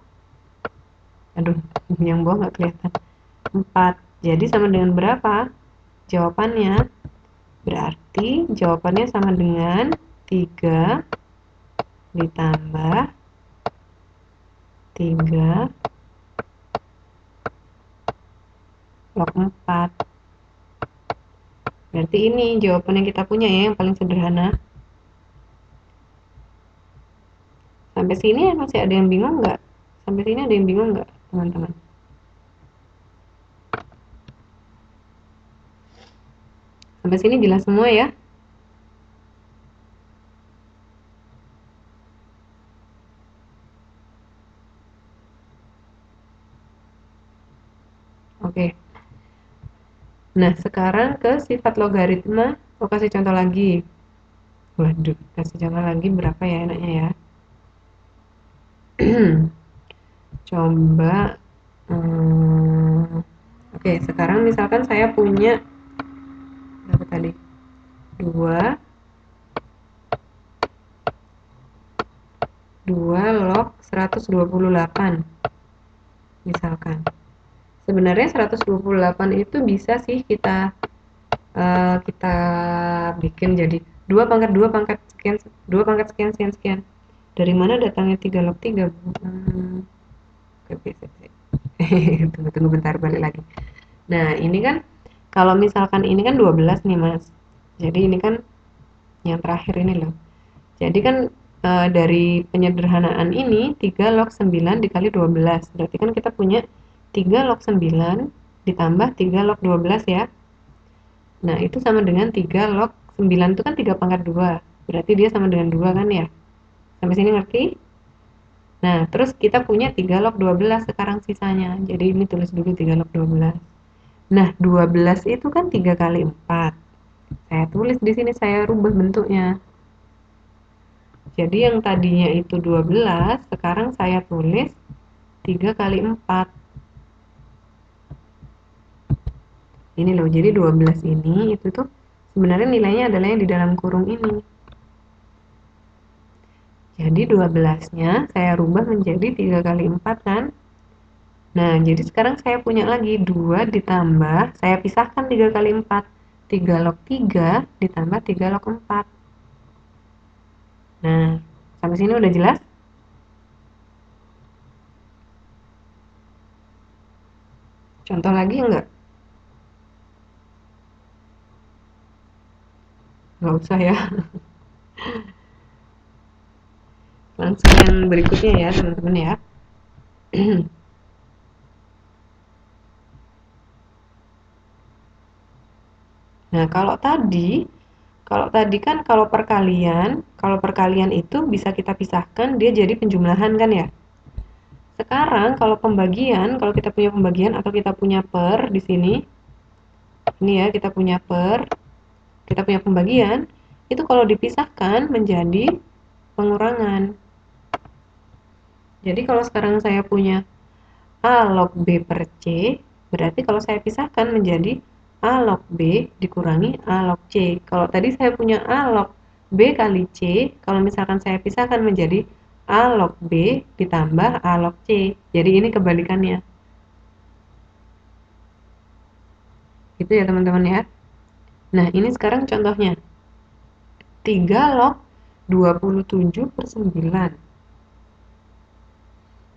aduh, yang bawah nggak kelihatan. 4. Jadi sama dengan berapa? Jawabannya berarti jawabannya sama dengan 3 ditambah 3 log 4. Berarti ini jawaban yang kita punya ya, yang paling sederhana. Sampai sini masih ada yang bingung nggak? Sampai sini ada yang bingung nggak, teman-teman? Sampai sini jelas semua ya? Nah, sekarang ke sifat logaritma, mau kasih contoh lagi. Waduh, kasih contoh lagi berapa ya enaknya ya? Coba, oke, sekarang misalkan saya punya berapa tadi? 2 log 128 misalkan. Sebenarnya 128 itu bisa sih kita bikin jadi 2 pangkat 2 pangkat sekian, 2 pangkat sekian sekian sekian. Dari mana datangnya 3 log 3? Oke, tunggu bentar, balik lagi. Nah, ini kan kalau misalkan ini kan 12 nih, Mas. Jadi ini kan yang terakhir ini loh. Jadi kan dari penyederhanaan ini 3 log 9 dikali 12. Berarti kan kita punya 3 log 9 ditambah 3 log 12 ya. Nah, itu sama dengan 3 log 9 itu kan 3 pangkat 2. Berarti dia sama dengan 2 kan ya. Sampai sini ngerti? Nah, terus kita punya 3 log 12 sekarang sisanya. Jadi ini tulis dulu 3 log 12. Nah, 12 itu kan 3 kali 4. Saya tulis di sini, saya rubah bentuknya. Jadi yang tadinya itu 12, sekarang saya tulis 3 kali 4. Ini loh, jadi 12 ini itu tuh sebenarnya nilainya adalah yang di dalam kurung ini. Jadi 12-nya saya rubah menjadi 3 kali 4 kan. Nah, jadi sekarang saya punya lagi 2 ditambah, saya pisahkan 3 kali 4. 3 log 3 ditambah 3 log 4. Nah, sampai sini udah jelas? Contoh lagi enggak? Nggak usah ya. Langsung yang berikutnya ya, teman-teman ya. Nah, kalau tadi kan kalau perkalian itu bisa kita pisahkan dia jadi penjumlahan kan ya. Sekarang kalau kita punya pembagian atau kita punya per di sini, ini ya kita punya pembagian, itu kalau dipisahkan menjadi pengurangan. Jadi kalau sekarang saya punya A log B per C, berarti kalau saya pisahkan menjadi A log B dikurangi A log C. Kalau tadi saya punya A log B kali C, kalau misalkan saya pisahkan menjadi A log B ditambah A log C. Jadi ini kebalikannya. Gitu ya teman-teman ya. Nah, ini sekarang contohnya. 3 log 27 per 9.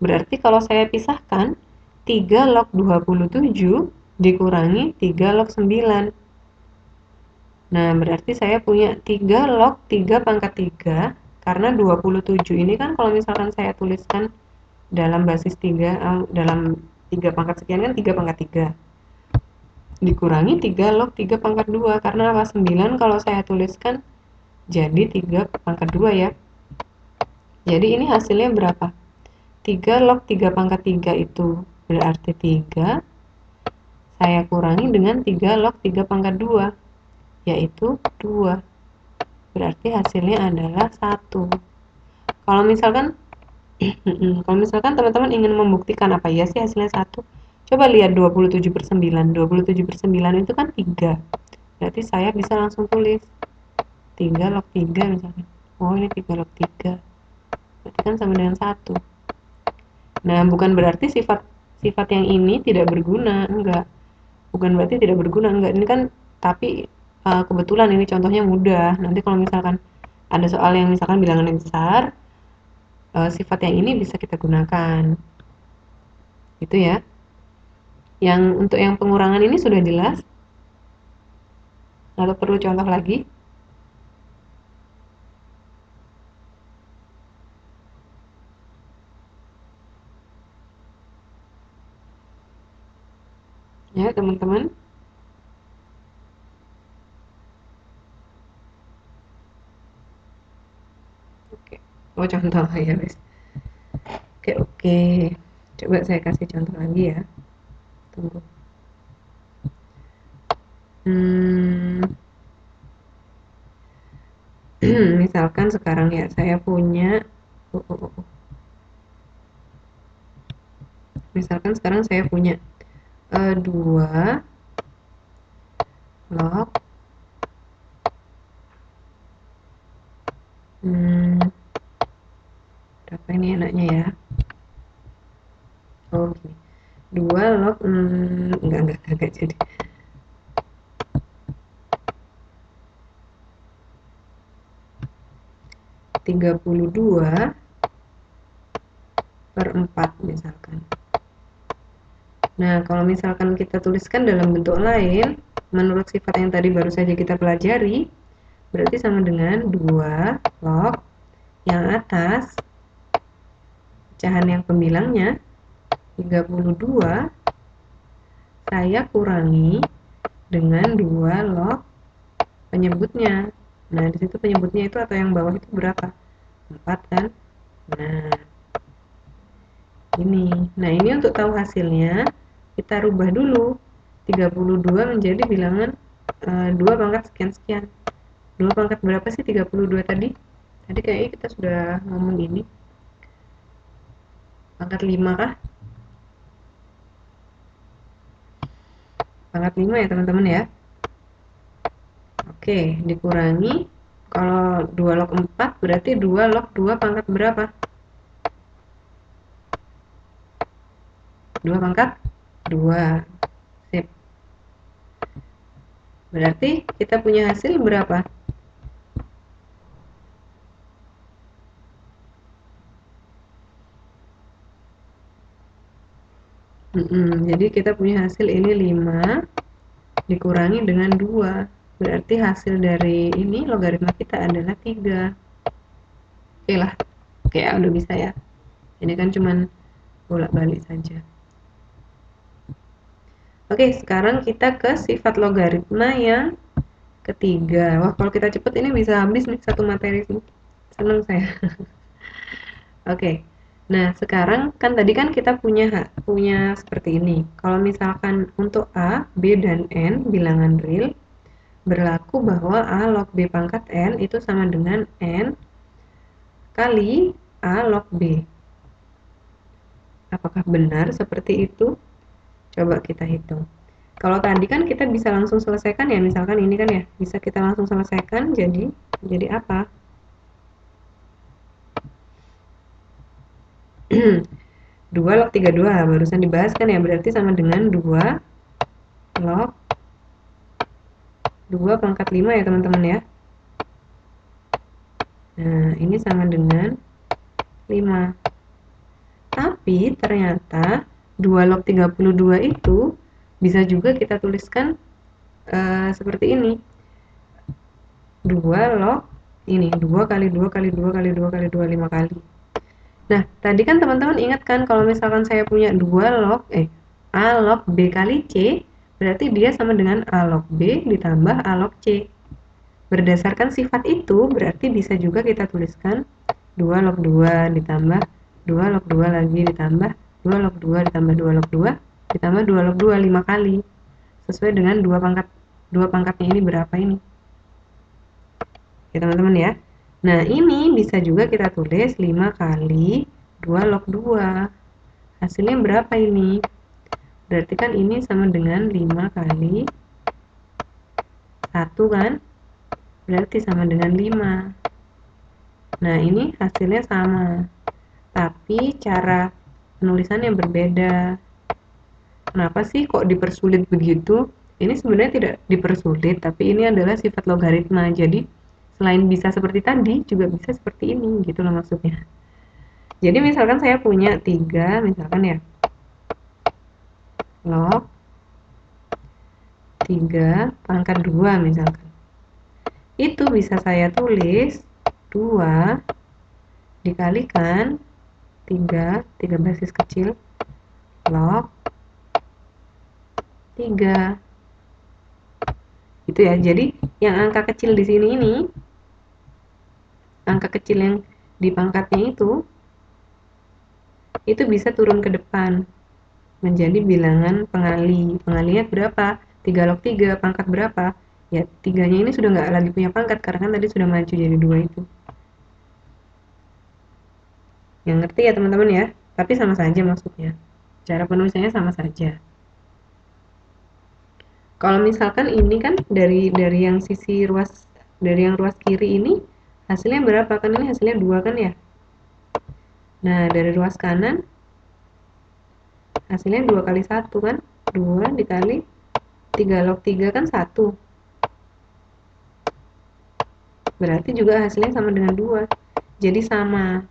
Berarti kalau saya pisahkan, 3 log 27 dikurangi 3 log 9. Nah, berarti saya punya 3 log 3 pangkat 3, karena 27 ini kan kalau misalkan saya tuliskan dalam basis 3, dalam 3 pangkat sekian kan 3 pangkat 3. Dikurangi 3 log 3 pangkat 2, karena apa? 9 kalau saya tuliskan jadi 3 pangkat 2 ya. Jadi ini hasilnya berapa? 3 log 3 pangkat 3 itu berarti 3, saya kurangi dengan 3 log 3 pangkat 2, yaitu 2. Berarti hasilnya adalah 1. Kalau misalkan kalau misalkan teman-teman ingin membuktikan apa ya sih hasilnya 1, coba lihat 27 per 9. 27 per 9 itu kan 3. Berarti saya bisa langsung tulis 3 log 3 misalkan. Oh, ini 3 log 3. Berarti kan sama dengan 1. Nah, bukan berarti sifat yang ini tidak berguna, enggak. Bukan berarti tidak berguna, enggak. Ini kan tapi kebetulan ini contohnya mudah. Nanti kalau misalkan ada soal yang misalkan bilangannya besar, sifat yang ini bisa kita gunakan. Itu ya. Yang untuk yang pengurangan ini sudah jelas? Atau perlu contoh lagi? Ya, teman-teman. Oke. Oh, contoh ya, guys. Oke, oke. Coba saya kasih contoh lagi ya. Tunggu. Hmm, misalkan sekarang ya saya punya, oh, oh, oh. Misalkan sekarang saya punya 2 log, berapa ini enaknya ya? Oh gini, 2 log, enggak jadi. 32/4 misalkan. Nah, kalau misalkan kita tuliskan dalam bentuk lain, menurut sifat yang tadi baru saja kita pelajari, berarti sama dengan 2 log yang atas, pecahan yang pembilangnya 32, saya kurangi dengan 2 log penyebutnya. Nah, di situ penyebutnya itu atau yang bawah itu berapa? 4 kan? Nah, ini. Nah, ini untuk tahu hasilnya, kita rubah dulu. 32 menjadi bilangan 2 pangkat sekian-sekian. 2 pangkat berapa sih 32 tadi? Tadi kayaknya kita sudah ngomong ini. Pangkat 5 kah? Pangkat 5 ya teman-teman ya. Oke, dikurangi. Kalau 2 log 4 berarti 2 log 2 pangkat berapa? 2 pangkat 2. Sip. Berarti kita punya hasil berapa? Jadi kita punya hasil ini 5 dikurangi dengan 2. Berarti hasil dari ini logaritma kita adalah 3. Oke lah. Oke, ya, udah bisa ya. Ini kan cuman bolak-balik saja. Oke, sekarang kita ke sifat logaritma yang ketiga. Wah, kalau kita cepet ini bisa habis nih satu materi sih. Seneng saya. Oke. Nah, sekarang kan tadi kan kita punya seperti ini. Kalau misalkan untuk A, B, dan N bilangan real, berlaku bahwa A log B pangkat N itu sama dengan N kali A log B. Apakah benar seperti itu? Coba kita hitung. Kalau tadi kan kita bisa langsung selesaikan ya, misalkan ini kan ya, bisa kita langsung selesaikan jadi apa? 2 log 32 barusan dibahas kan ya, berarti sama dengan 2 log 2 pangkat 5 ya teman-teman ya. Nah, ini sama dengan 5. Tapi ternyata 2 log 32 itu bisa juga kita tuliskan seperti ini. 2 log ini 2 kali 2 kali 2 kali 2 kali 2 5 kali. Nah, tadi kan teman-teman ingat kan kalau misalkan saya punya 2 log A log B kali C, berarti dia sama dengan A log B ditambah A log C. Berdasarkan sifat itu, berarti bisa juga kita tuliskan 2 log 2 ditambah 2 log 2 lagi ditambah 2 log 2 ditambah 2 log 2 ditambah 2 log 2 5 kali. Sesuai dengan 2 pangkatnya ini berapa ini. Oke teman-teman ya. Nah, ini bisa juga kita tulis 5 kali 2 log 2. Hasilnya berapa ini? Berarti kan ini sama dengan 5 kali 1 kan? Berarti sama dengan 5. Nah, ini hasilnya sama. Tapi cara penulisannya berbeda. Kenapa sih kok dipersulit begitu? Ini sebenarnya tidak dipersulit, tapi ini adalah sifat logaritma. Jadi, selain bisa seperti tadi, juga bisa seperti ini, gitu loh maksudnya. Jadi misalkan saya punya 3, misalkan ya, log 3 pangkat 2 misalkan. Itu bisa saya tulis 2 dikalikan 3 basis kecil, log 3. Gitu ya. Jadi yang angka kecil di sini ini, angka kecil yang di pangkatnya itu bisa turun ke depan menjadi bilangan pengali. Pengalinya berapa? 3 log 3 pangkat berapa? Ya 3-nya ini sudah nggak lagi punya pangkat karena kan tadi sudah maju jadi 2 itu. Yang ngerti ya teman-teman ya? Tapi sama saja maksudnya. Cara penulisannya sama saja. Kalau misalkan ini kan dari yang sisi ruas, dari yang ruas kiri ini hasilnya berapa? Kan ini hasilnya 2 kan ya? Nah, dari ruas kanan hasilnya 2 kali 1 kan? 2 dikali 3 log 3 kan 1. Berarti juga hasilnya sama dengan 2. Jadi sama.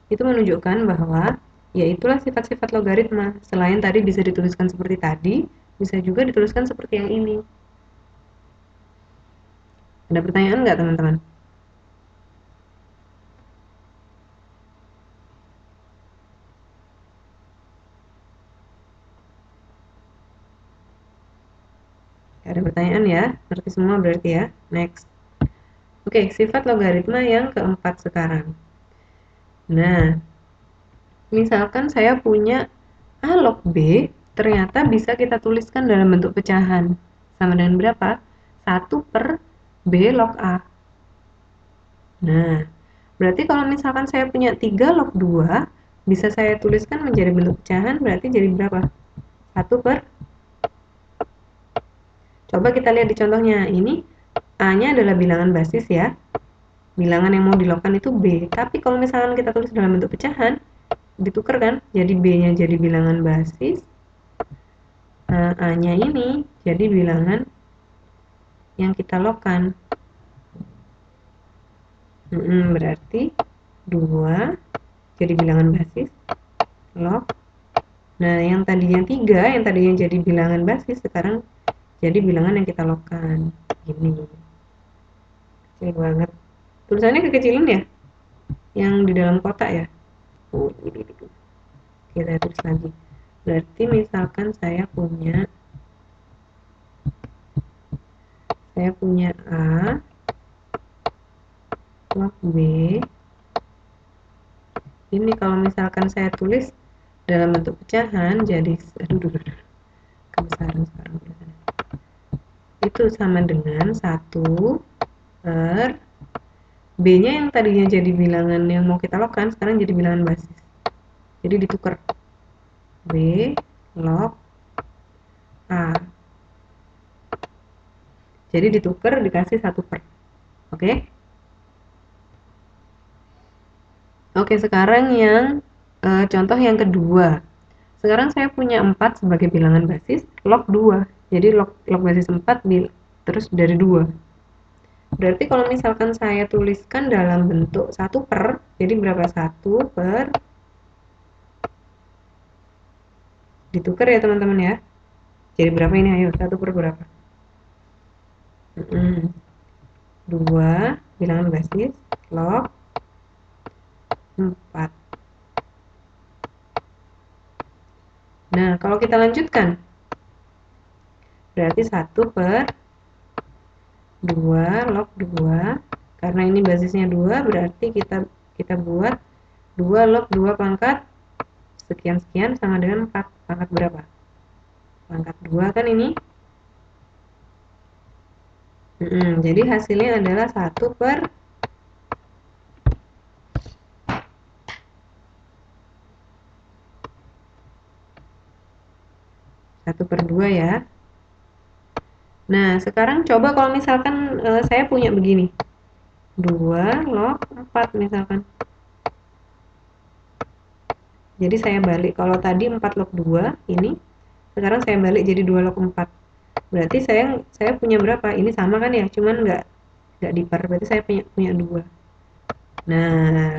Itu menunjukkan bahwa ya itulah sifat-sifat logaritma. Selain tadi bisa dituliskan seperti tadi, bisa juga dituliskan seperti yang ini. Ada pertanyaan nggak teman-teman? Ada pertanyaan ya? Ngerti semua berarti ya? Next. Oke, sifat logaritma yang keempat sekarang. Nah, misalkan saya punya A log B, ternyata bisa kita tuliskan dalam bentuk pecahan. Sama dengan berapa? 1 per B log A. Nah, berarti kalau misalkan saya punya 3 log 2, bisa saya tuliskan menjadi bentuk pecahan, berarti jadi berapa? 1 per, coba kita lihat di contohnya. Ini A-nya adalah bilangan basis ya. Bilangan yang mau dilogkan itu B. Tapi kalau misalkan kita tulis dalam bentuk pecahan, ditukar kan? Jadi B-nya jadi bilangan basis, A-nya ini jadi bilangan yang kita logkan. Berarti 2 jadi bilangan basis, log. Nah, yang tadinya 3, yang tadinya jadi bilangan basis, sekarang jadi bilangan yang kita logkan. Gini. Kecil banget. Tulisannya kekecilan ya? Yang di dalam kotak ya? Oh, gitu. Oke, saya tulis lagi. Berarti misalkan saya punya A log B. Ini kalau misalkan saya tulis dalam bentuk pecahan jadi kebesaran sekarang itu sama dengan 1 per B-nya yang tadinya jadi bilangan yang mau kita logkan sekarang jadi bilangan basis. Jadi ditukar B log A. Jadi ditukar dikasih 1 per. Oke? Oke, sekarang yang contoh yang kedua. Sekarang saya punya 4 sebagai bilangan basis, log 2. Jadi log basis 4 terus dari 2. Berarti kalau misalkan saya tuliskan dalam bentuk 1 per, jadi berapa? 1 per, ditukar ya teman-teman ya. Jadi berapa ini? Ayo, 1 per berapa? 2 bilangan basis, log 4. Nah, kalau kita lanjutkan, berarti 1 per 2 log 2. Karena ini basisnya 2, berarti kita buat 2 log 2 pangkat sekian-sekian sama dengan 4. Pangkat berapa? Pangkat 2 kan ini. Jadi hasilnya adalah 1 per 2 ya. Nah, sekarang coba kalau misalkan saya punya begini. 2 log 4 misalkan. Jadi saya balik. Kalau tadi 4 log 2 ini, sekarang saya balik jadi 2 log 4. Berarti saya punya berapa? Ini sama kan ya? Cuman nggak dipar. Berarti saya punya 2. Nah,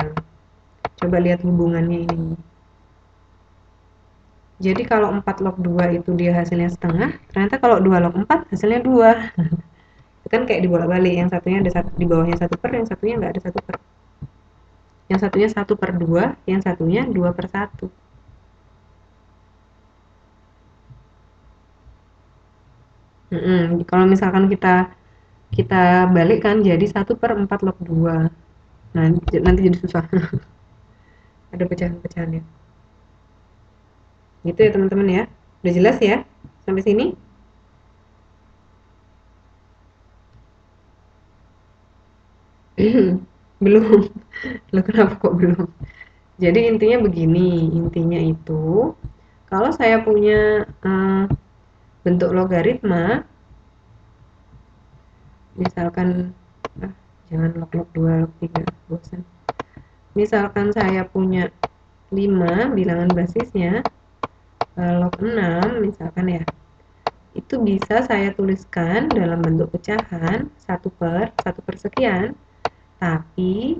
coba lihat hubungannya ini. Jadi kalau 4 log 2 itu dia hasilnya setengah, ternyata kalau 2 log 4 hasilnya 2. Itu kan kayak dibolak-balik, yang satunya ada di bawahnya 1 per, yang satunya nggak ada 1 per. Yang satunya 1 per 2, yang satunya 2 per 1. Kalau misalkan kita balikkan jadi 1 per 4 log 2. Nah, nanti jadi susah. Ada pecahan-pecahannya. Gitu ya teman-teman ya. Udah jelas ya sampai sini? Belum. Loh, kenapa kok belum? Jadi intinya begini, intinya itu kalau saya punya bentuk logaritma, misalkan ah, jangan log 2 log 3 bosan. Misalkan saya punya 5 bilangan basisnya, log 6 misalkan ya, itu bisa saya tuliskan dalam bentuk pecahan satu per sekian, tapi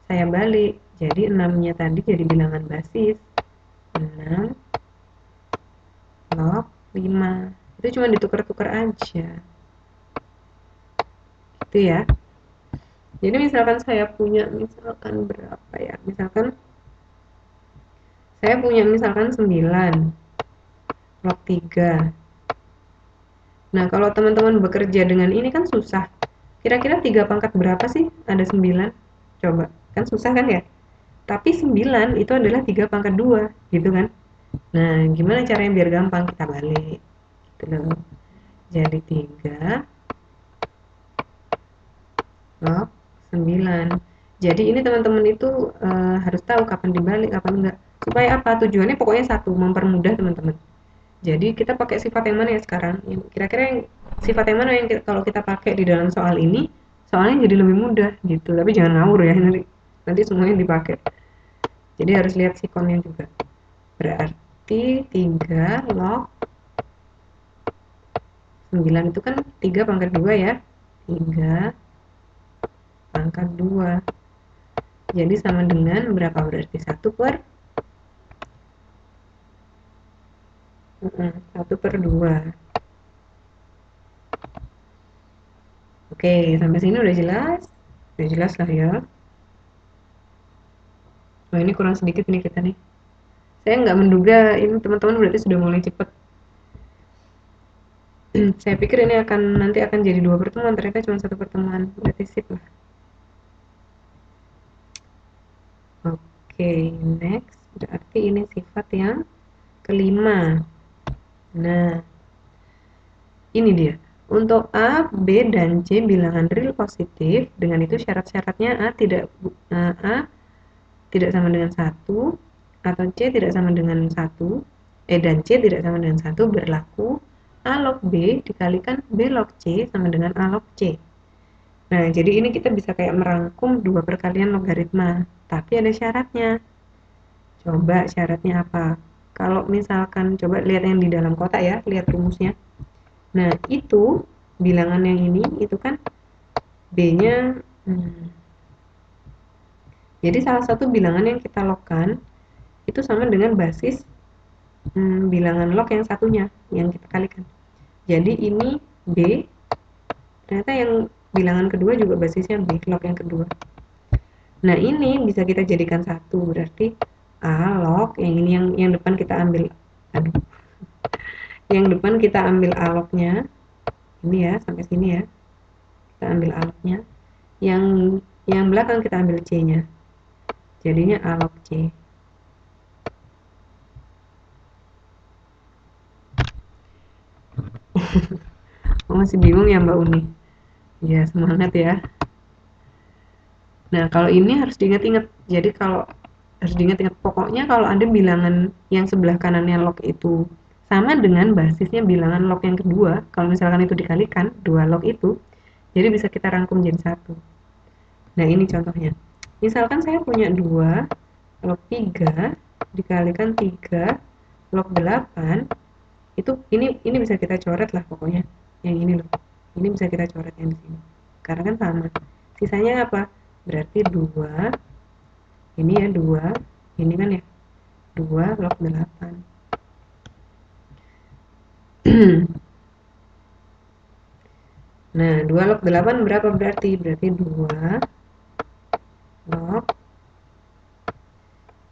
saya balik, jadi 6-nya tadi jadi bilangan basis 6 log 5, itu cuma ditukar-tukar aja gitu ya. Jadi misalkan saya punya misalkan berapa ya, misalkan saya punya misalkan 9 log 3. Nah, kalau teman-teman bekerja dengan ini kan susah. Kira-kira 3 pangkat berapa sih? Ada 9. Coba. Kan susah kan ya? Tapi 9 itu adalah 3 pangkat 2, gitu kan? Nah, gimana caranya biar gampang? Kita balik. Gitu loh. Jadi 3 log 9. Jadi ini teman-teman itu harus tahu kapan dibalik, kapan enggak. Supaya apa? Tujuannya pokoknya satu, mempermudah teman-teman. Jadi kita pakai sifat yang mana ya sekarang? Kira-kira yang sifat yang mana yang kalau kita pakai di dalam soal ini, soalnya jadi lebih mudah gitu. Tapi jangan ngawur ya, nanti semuanya dipakai. Jadi harus lihat sikonnya juga. Berarti 3 log 9 itu kan 3 pangkat 2 ya. 3 pangkat 2. Jadi sama dengan berapa berarti? 1 per 1 per 2. Oke, sampai sini udah jelas? Udah jelas lah ya. Oh, ini kurang sedikit nih kita nih. Saya nggak menduga ini teman-teman berarti sudah mulai cepat. Saya pikir ini nanti akan jadi 2 pertemuan, ternyata cuma 1 pertemuan. Berarti sip lah. Oke, next. Berarti ini sifat yang kelima. Nah, ini dia. Untuk A, B, dan C bilangan real positif, dengan itu syarat-syaratnya A tidak sama dengan 1, atau C tidak sama dengan 1, dan C tidak sama dengan 1 berlaku A log B dikalikan B log C sama dengan A log C. Nah, jadi ini kita bisa kayak merangkum dua perkalian logaritma, tapi ada syaratnya. Coba syaratnya apa? Kalau misalkan coba lihat yang di dalam kotak ya, lihat rumusnya. Nah, itu bilangan yang ini itu kan B-nya jadi salah satu bilangan yang kita logkan itu sama dengan basis bilangan log yang satunya yang kita kalikan. Jadi ini B, ternyata yang bilangan kedua juga basisnya B, log yang kedua. Nah, ini bisa kita jadikan satu, berarti A log yang ini yang depan kita ambil, aduh, yang depan kita ambil A lognya ini ya, sampai sini ya, kita ambil A lognya, yang belakang kita ambil C nya, jadinya A log C. Oh, masih bingung ya Mbak Uni? Ya, semangat ya. Nah, kalau ini harus diingat-ingat. Jadi kalau harus diingat-ingat, pokoknya kalau ada bilangan yang sebelah kanannya log itu sama dengan basisnya bilangan log yang kedua, kalau misalkan itu dikalikan, dua log itu, jadi bisa kita rangkum jadi satu. Nah, ini contohnya. Misalkan saya punya 2 log 3 dikalikan 3 log 8, itu ini bisa kita coret lah pokoknya. Yang ini loh. Ini bisa kita coret yang di sini. Karena kan sama. Sisanya apa? Berarti 2, ini ya 2, ini kan ya 2 log 8. Nah, 2 log 8 berapa berarti? Berarti 2 log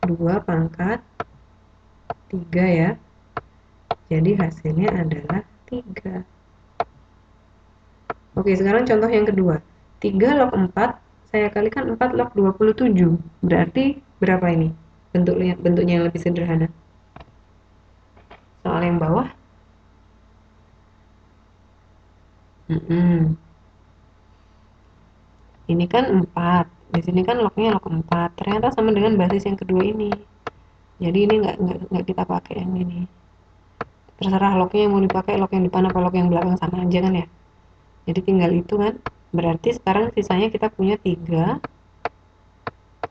2 pangkat 3 ya. Jadi hasilnya adalah 3. Oke, sekarang contoh yang kedua. 3 log 4 saya kalikan 4 log 27. Berarti berapa ini? Bentuknya yang lebih sederhana. Soal yang bawah. Ini kan 4. Di sini kan lognya log 4. Ternyata sama dengan basis yang kedua ini. Jadi ini nggak kita pakai yang ini. Terserah lognya yang mau dipakai, log yang depan apa log yang belakang sama aja kan ya. Jadi tinggal itu kan. Berarti sekarang sisanya kita punya 3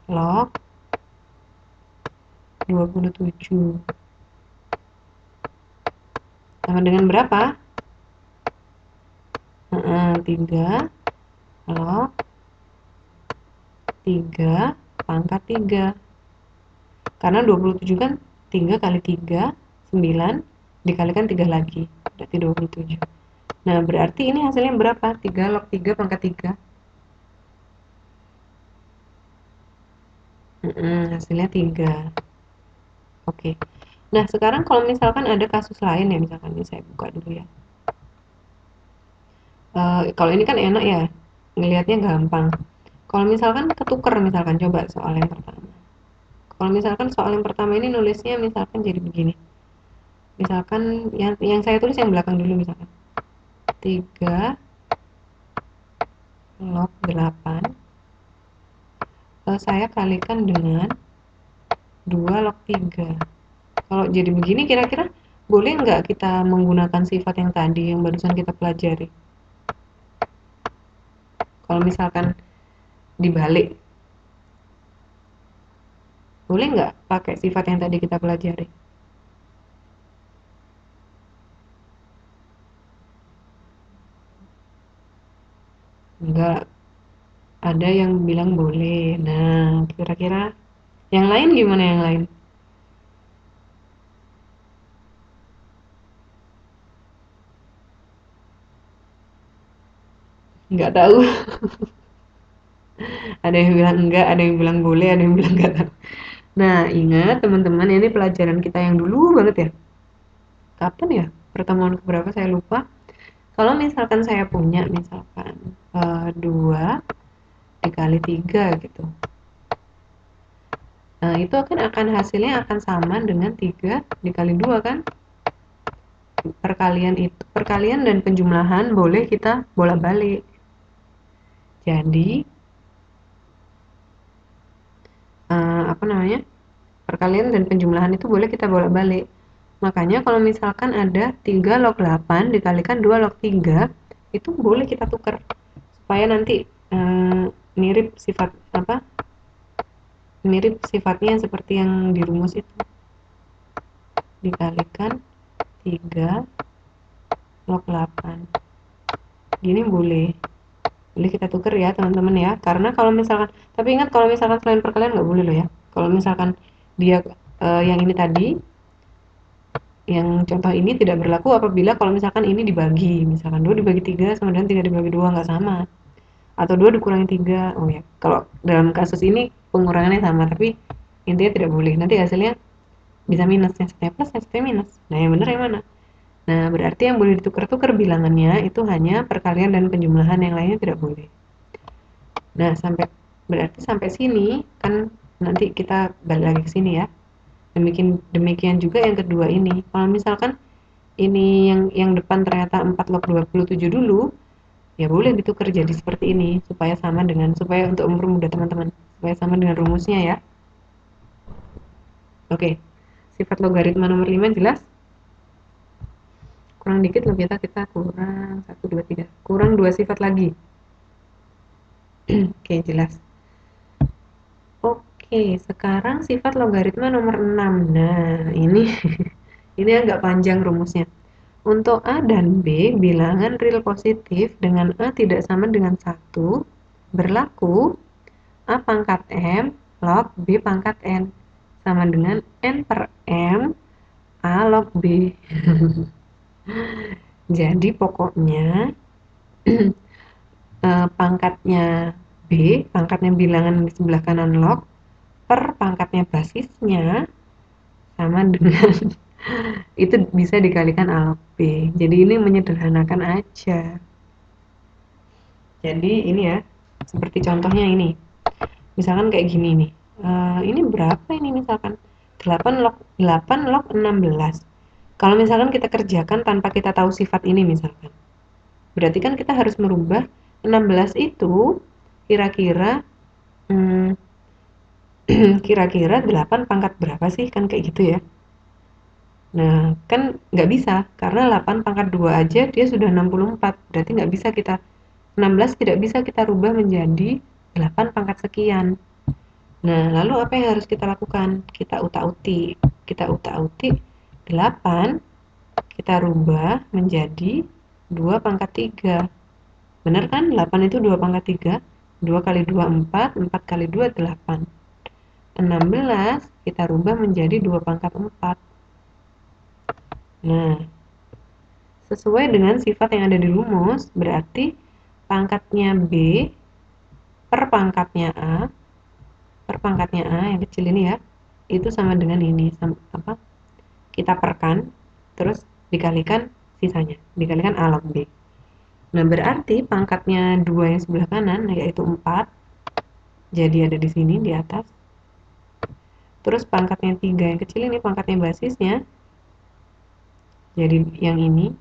log 27. Sama dengan berapa? 3 log 3 pangkat 3. Karena 27 kan 3 kali 3, 9, dikalikan 3 lagi. Berarti 27. Nah, berarti ini hasilnya berapa? 3 log 3 pangkat 3. Hasilnya 3. Oke. Nah, sekarang kalau misalkan ada kasus lain ya, misalkan ini saya buka dulu ya. Kalau ini kan enak ya, ngelihatnya gampang. Kalau misalkan ketuker, misalkan coba soal yang pertama. Kalau misalkan soal yang pertama ini nulisnya misalkan jadi begini. Misalkan yang saya tulis yang belakang dulu misalkan. 3 log 8 saya kalikan dengan 2 log 3. Kalau jadi begini kira-kira boleh nggak kita menggunakan sifat yang tadi yang barusan kita pelajari? Kalau misalkan dibalik, boleh nggak pakai sifat yang tadi kita pelajari? Nggak, ada yang bilang boleh. Nah, kira-kira yang lain gimana yang lain? Nggak tahu. Ada yang bilang enggak, ada yang bilang boleh, ada yang bilang nggak tahu. Nah, ingat teman-teman, ini pelajaran kita yang dulu banget ya. Kapan ya? Pertemuan keberapa saya lupa. Kalau misalkan saya punya misalkan 2 dikali 3 gitu. Nah, itu akan hasilnya akan sama dengan 3 dikali 2 kan? Perkalian dan penjumlahan boleh kita bolak-balik. Jadi apa namanya? Perkalian dan penjumlahan itu boleh kita bolak-balik. Makanya kalau misalkan ada 3 log 8 dikalikan 2 log 3, itu boleh kita tukar supaya nanti mirip sifat apa? Mirip sifatnya seperti yang di rumus itu. Dikalikan 3 log 8. Gini boleh. Boleh kita tuker ya teman-teman ya. Karena kalau misalkan, tapi ingat kalau misalkan selain perkalian nggak boleh loh ya. Kalau misalkan dia yang ini tadi, yang contoh ini tidak berlaku apabila kalau misalkan ini dibagi. Misalkan 2 dibagi 3 sama dengan 3 dibagi 2 nggak sama. Atau 2 dikurangi 3. Oh ya, kalau dalam kasus ini pengurangannya sama, tapi intinya tidak boleh. Nanti hasilnya bisa minus, yang satunya plus, yang satunya minus. Nah, yang benar yang mana? Nah, berarti yang boleh ditukar-tukar bilangannya itu hanya perkalian dan penjumlahan, yang lainnya tidak boleh. Nah, berarti sampai sini kan nanti kita balik lagi ke sini ya. Demikian juga yang kedua ini. Kalau misalkan ini yang depan ternyata 4 log 27 dulu, ya boleh ditukar jadi seperti ini supaya untuk mempermudah teman-teman, supaya sama dengan rumusnya ya. Oke. Sifat logaritma nomor 5 jelas? Kurang dikit loh kita kurang 1 2 3. Kurang 2 sifat lagi. Oke, jelas. Oke, sekarang sifat logaritma nomor 6. Nah, ini ini agak panjang rumusnya. Untuk A dan B, bilangan real positif dengan A tidak sama dengan 1, berlaku A pangkat M log B pangkat N sama dengan N per M A log B. Jadi pokoknya pangkatnya B, pangkatnya bilangan di sebelah kanan log, per pangkatnya basisnya sama dengan itu bisa dikalikan A log B. Jadi ini menyederhanakan aja. Jadi ini ya, seperti contohnya ini. Misalkan kayak gini nih. Ini berapa ini misalkan? 8 log 16. Kalau misalkan kita kerjakan tanpa kita tahu sifat ini misalkan. Berarti kan kita harus merubah 16 itu kira-kira kira-kira 8 pangkat berapa sih, kan kayak gitu ya. Nah, kan nggak bisa, karena 8 pangkat 2 aja dia sudah 64, berarti nggak bisa kita, 16 tidak bisa kita rubah menjadi 8 pangkat sekian. Nah, lalu apa yang harus kita lakukan? Kita utak-utik 8, kita rubah menjadi 2 pangkat 3. Benar kan? 8 itu 2 pangkat 3. 2 kali 2, 4. 4 kali 2, 8. 16 kita rubah menjadi 2 pangkat 4. Nah, sesuai dengan sifat yang ada di rumus, berarti pangkatnya B per pangkatnya A yang kecil ini ya, itu sama dengan ini, kita perkan, terus dikalikan sisanya, dikalikan A log B. Nah, berarti pangkatnya 2 yang sebelah kanan, yaitu 4, jadi ada di sini, di atas. Terus pangkatnya 3 yang kecil ini, pangkatnya basisnya, jadi yang ini.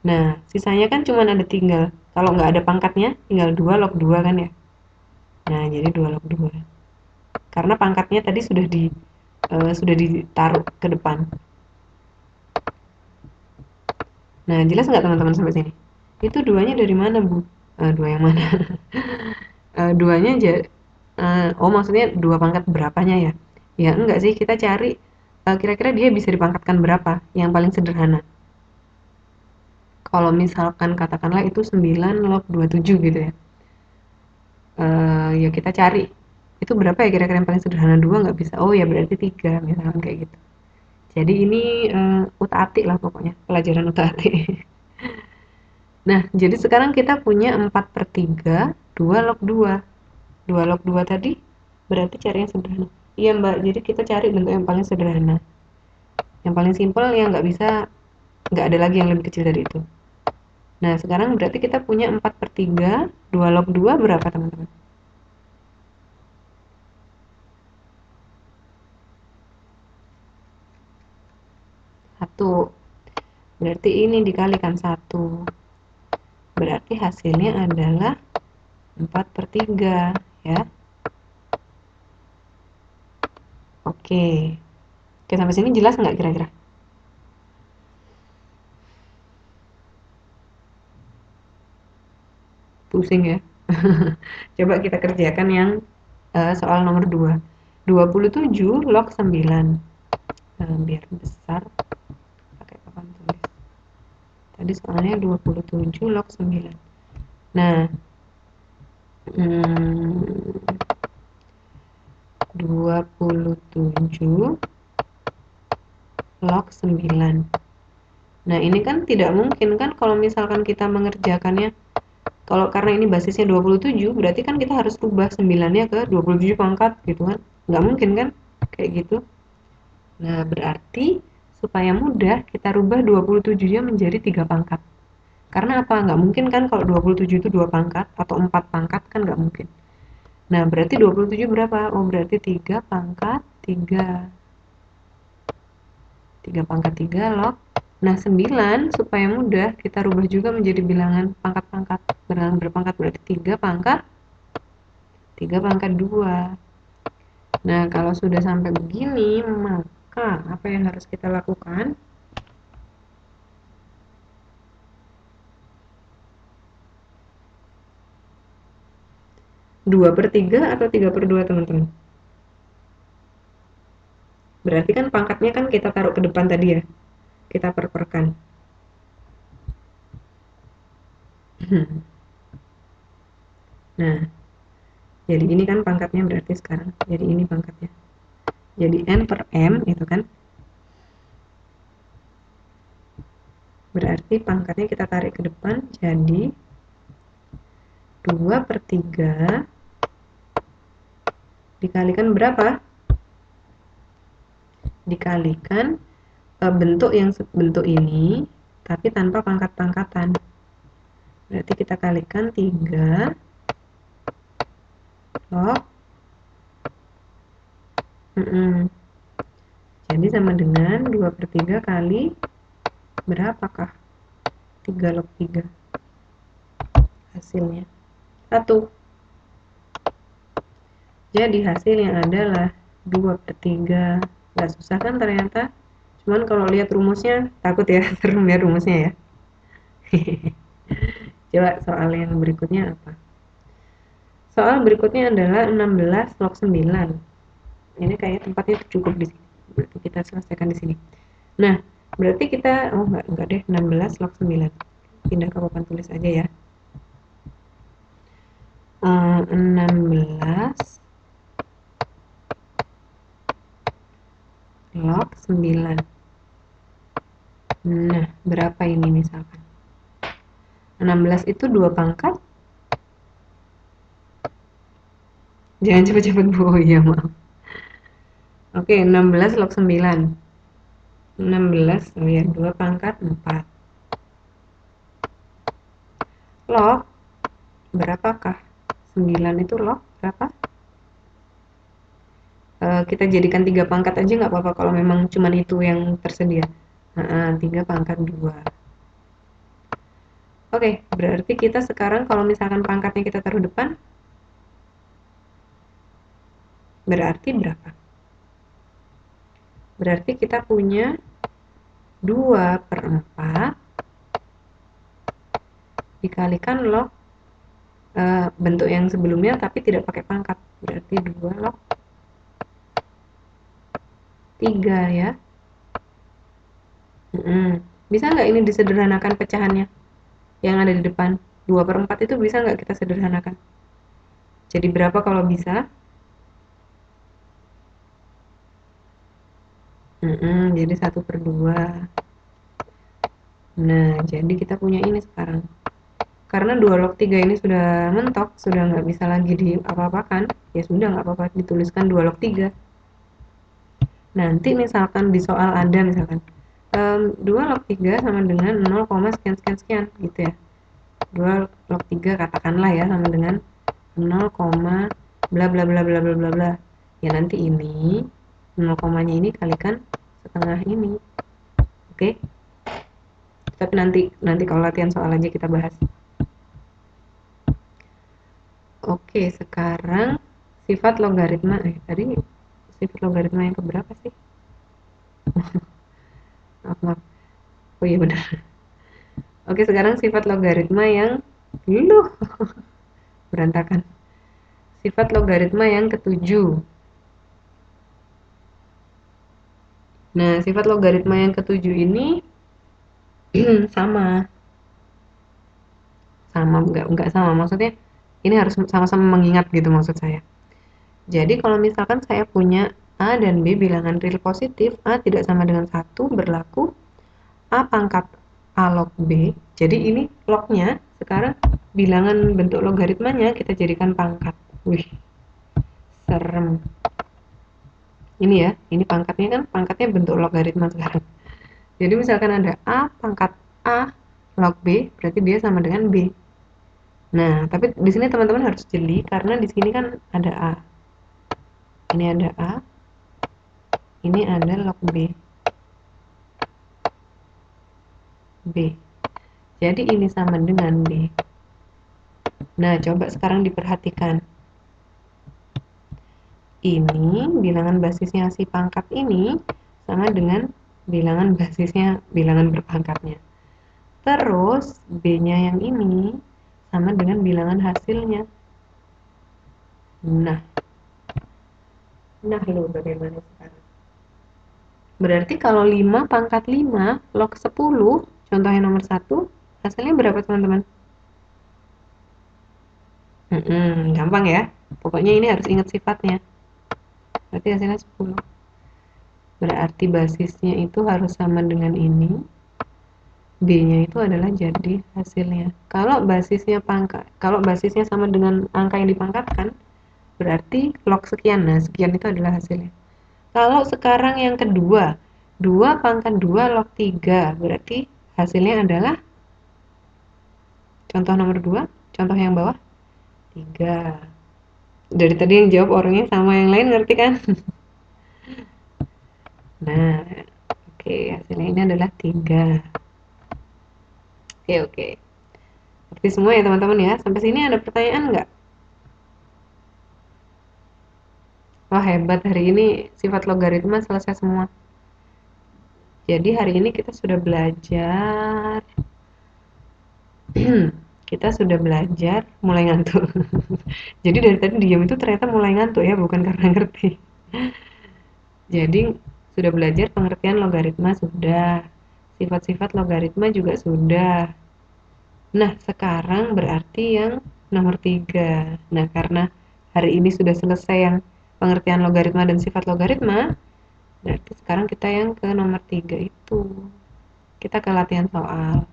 Nah, sisanya kan cuma ada tinggal, kalau nggak ada pangkatnya, tinggal 2 log 2 kan ya. Nah, jadi 2 log 2. Karena pangkatnya tadi sudah ditaruh ke depan. Nah, jelas nggak teman-teman sampai sini? Itu duanya dari mana, Bu? Dua yang mana? Duanya oh maksudnya 2 pangkat berapanya ya? Ya enggak sih, kita cari kira-kira dia bisa dipangkatkan berapa yang paling sederhana. Kalau misalkan katakanlah itu 9 log 27 gitu ya. Ya kita cari itu berapa ya kira-kira yang paling sederhana. 2 nggak bisa, oh ya berarti 3 misalkan kayak gitu. Jadi ini utak-atik lah pokoknya, pelajaran utak-atik. Nah, jadi sekarang kita punya 4/3, 2 log 2. 2 log 2 tadi berarti cari yang sederhana. Iya Mbak, jadi kita cari bentuk yang paling sederhana. Yang paling simpel yang nggak ada lagi yang lebih kecil dari itu. Nah, sekarang berarti kita punya 4/3, 2 log 2 berapa teman-teman? 1. Berarti ini dikalikan 1. Berarti hasilnya adalah 4/3 ya. Oke. Oke, sampai sini jelas nggak kira-kira? Pusing ya. Coba kita kerjakan yang soal nomor 2. 27 log 9. Biar besar pakai papan tulis. Tadi soalnya 27 log 9. Nah, 27 log 9. Nah, ini kan tidak mungkin kan kalau misalkan kita mengerjakannya, kalau karena ini basisnya 27, berarti kan kita harus rubah 9-nya ke 27 pangkat gitu kan. Nggak mungkin kan kayak gitu. Nah, berarti supaya mudah kita rubah 27-nya menjadi 3 pangkat. Karena apa? Nggak mungkin kan kalau 27 itu 2 pangkat atau 4 pangkat kan nggak mungkin. Nah, berarti 27 berapa? Oh, berarti 3 pangkat 3. 3 pangkat 3 log. Nah, 9 supaya mudah kita rubah juga menjadi bilangan pangkat-pangkat. Bilangan berpangkat berarti 3 pangkat 2. Nah, kalau sudah sampai begini, maka apa yang harus kita lakukan? 2/3 atau 3/2 teman-teman? Berarti kan pangkatnya kan kita taruh ke depan tadi ya. Kita perkan. Nah, jadi ini kan pangkatnya berarti sekarang. Jadi ini pangkatnya. Jadi N per M itu kan. Berarti pangkatnya kita tarik ke depan jadi 2/3 dikalikan berapa? Dikalikan bentuk ini tapi tanpa pangkat-pangkatan. Berarti kita kalikan 3 log jadi sama dengan 2/3 kali berapakah? 3 log 3 hasilnya. 1. Jadi hasilnya adalah 2/3. Nggak susah kan ternyata? Cuman kalau lihat rumusnya, takut ya, serem ya rumusnya ya. Coba soal yang berikutnya apa? Soal berikutnya adalah 16 log 9. Ini kayaknya tempatnya cukup di sini. Berarti kita selesaikan di sini. Nah, berarti kita, oh enggak deh, 16 log 9. Pindah ke papan tulis aja ya. 16 log 9. Nah, berapa ini misalkan? 16 itu 2 pangkat. Jangan cepet-cepet Bu. Oh iya, maaf. Oke, 16 log 9. 16, oh ya, 2 pangkat 4. Log, berapakah? 9 itu log berapa? Kita jadikan 3 pangkat aja nggak apa-apa kalau memang cuman itu yang tersedia. 3 pangkat 2. Oke, berarti kita sekarang kalau misalkan pangkatnya kita taruh depan, berarti berapa? Berarti kita punya 2/4 dikalikan log bentuk yang sebelumnya tapi tidak pakai pangkat. Berarti 2 log 3 ya. Bisa nggak ini disederhanakan pecahannya yang ada di depan? 2/4 itu bisa nggak kita sederhanakan? Jadi berapa kalau bisa? Jadi 1/2. Nah, jadi kita punya ini sekarang. Karena 2 log 3 ini sudah mentok, sudah nggak bisa lagi di apa-apakan, ya sudah nggak apa-apa dituliskan 2 log 3. Nanti misalkan di soal ada misalkan 2 log 3 sama dengan 0, sekian sekian sekian gitu ya. 2 log 3 katakanlah ya sama dengan 0, bla bla bla bla bla bla bla. Ya nanti ini 0 komanya ini kalikan setengah ini. Oke? Tapi nanti kalau latihan soal aja kita bahas. Oke, sekarang sifat logaritma. Tadi sifat logaritma yang keberapa sih? Maaf. Oh iya benar. Oke, sekarang sifat logaritma yang dulu berantakan. Sifat logaritma yang ketujuh. Nah, sifat logaritma yang ketujuh ini sama. Sama enggak sama, maksudnya ini harus sama-sama mengingat gitu maksud saya. Jadi kalau misalkan saya punya A dan B bilangan real positif, A tidak sama dengan 1 berlaku A pangkat A log B. Jadi ini lognya sekarang bilangan bentuk logaritmanya kita jadikan pangkat. Wih, serem. Ini ya, ini pangkatnya kan pangkatnya bentuk logaritma sekarang. Jadi misalkan ada A pangkat A log B, berarti dia sama dengan B. Nah, tapi di sini teman-teman harus jeli karena di sini kan ada A. Ini ada A. Ini ada log B. B. Jadi ini sama dengan B. Nah, coba sekarang diperhatikan. Ini bilangan basisnya si pangkat ini sama dengan bilangan basisnya bilangan berpangkatnya. Terus B-nya yang ini sama dengan bilangan hasilnya. Nah lo bagaimana sekarang? Berarti kalau 5 pangkat 5 log 10, contoh yang nomor 1, hasilnya berapa teman-teman? Gampang ya. Pokoknya ini harus ingat sifatnya. Berarti hasilnya 10. Berarti basisnya itu harus sama dengan ini. B-nya itu adalah jadi hasilnya. Kalau basisnya sama dengan angka yang dipangkatkan, berarti log sekian. Nah, sekian itu adalah hasilnya. Kalau sekarang yang kedua, 2 pangkat 2 log 3, berarti hasilnya adalah contoh nomor 2, contoh yang bawah 3. Dari tadi yang jawab orangnya sama yang lain, ngerti kan? Nah, oke, hasilnya ini adalah 3. Oke. Ngerti semua ya teman-teman ya? Sampai sini ada pertanyaan nggak? Wah hebat, hari ini sifat logaritma selesai semua. Jadi hari ini kita sudah belajar kita sudah belajar mulai ngantuk. Jadi dari tadi diam itu ternyata mulai ngantuk ya, bukan karena ngerti. Jadi sudah belajar pengertian logaritma sudah, sifat-sifat logaritma juga sudah. Nah, sekarang berarti yang nomor 3. Nah, karena hari ini sudah selesai yang pengertian logaritma dan sifat logaritma, berarti sekarang kita yang ke nomor 3 itu. Kita ke latihan soal.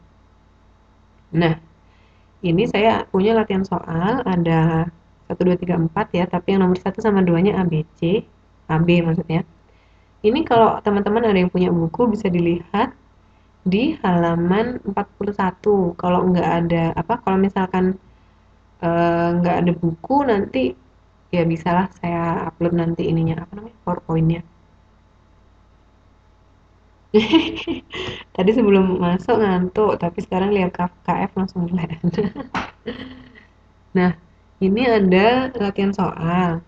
Nah, ini saya punya latihan soal, ada 1, 2, 3, 4 ya, tapi yang nomor 1 sama 2-nya ABC, AB maksudnya. Ini kalau teman-teman ada yang punya buku bisa dilihat di halaman 41. Kalau nggak ada kalau misalkan nggak ada buku nanti ya bisalah saya upload nanti ininya PowerPoint-nya. Tadi sebelum masuk ngantuk, tapi sekarang lihat KF langsung mulai. Nah, ini ada latihan soal.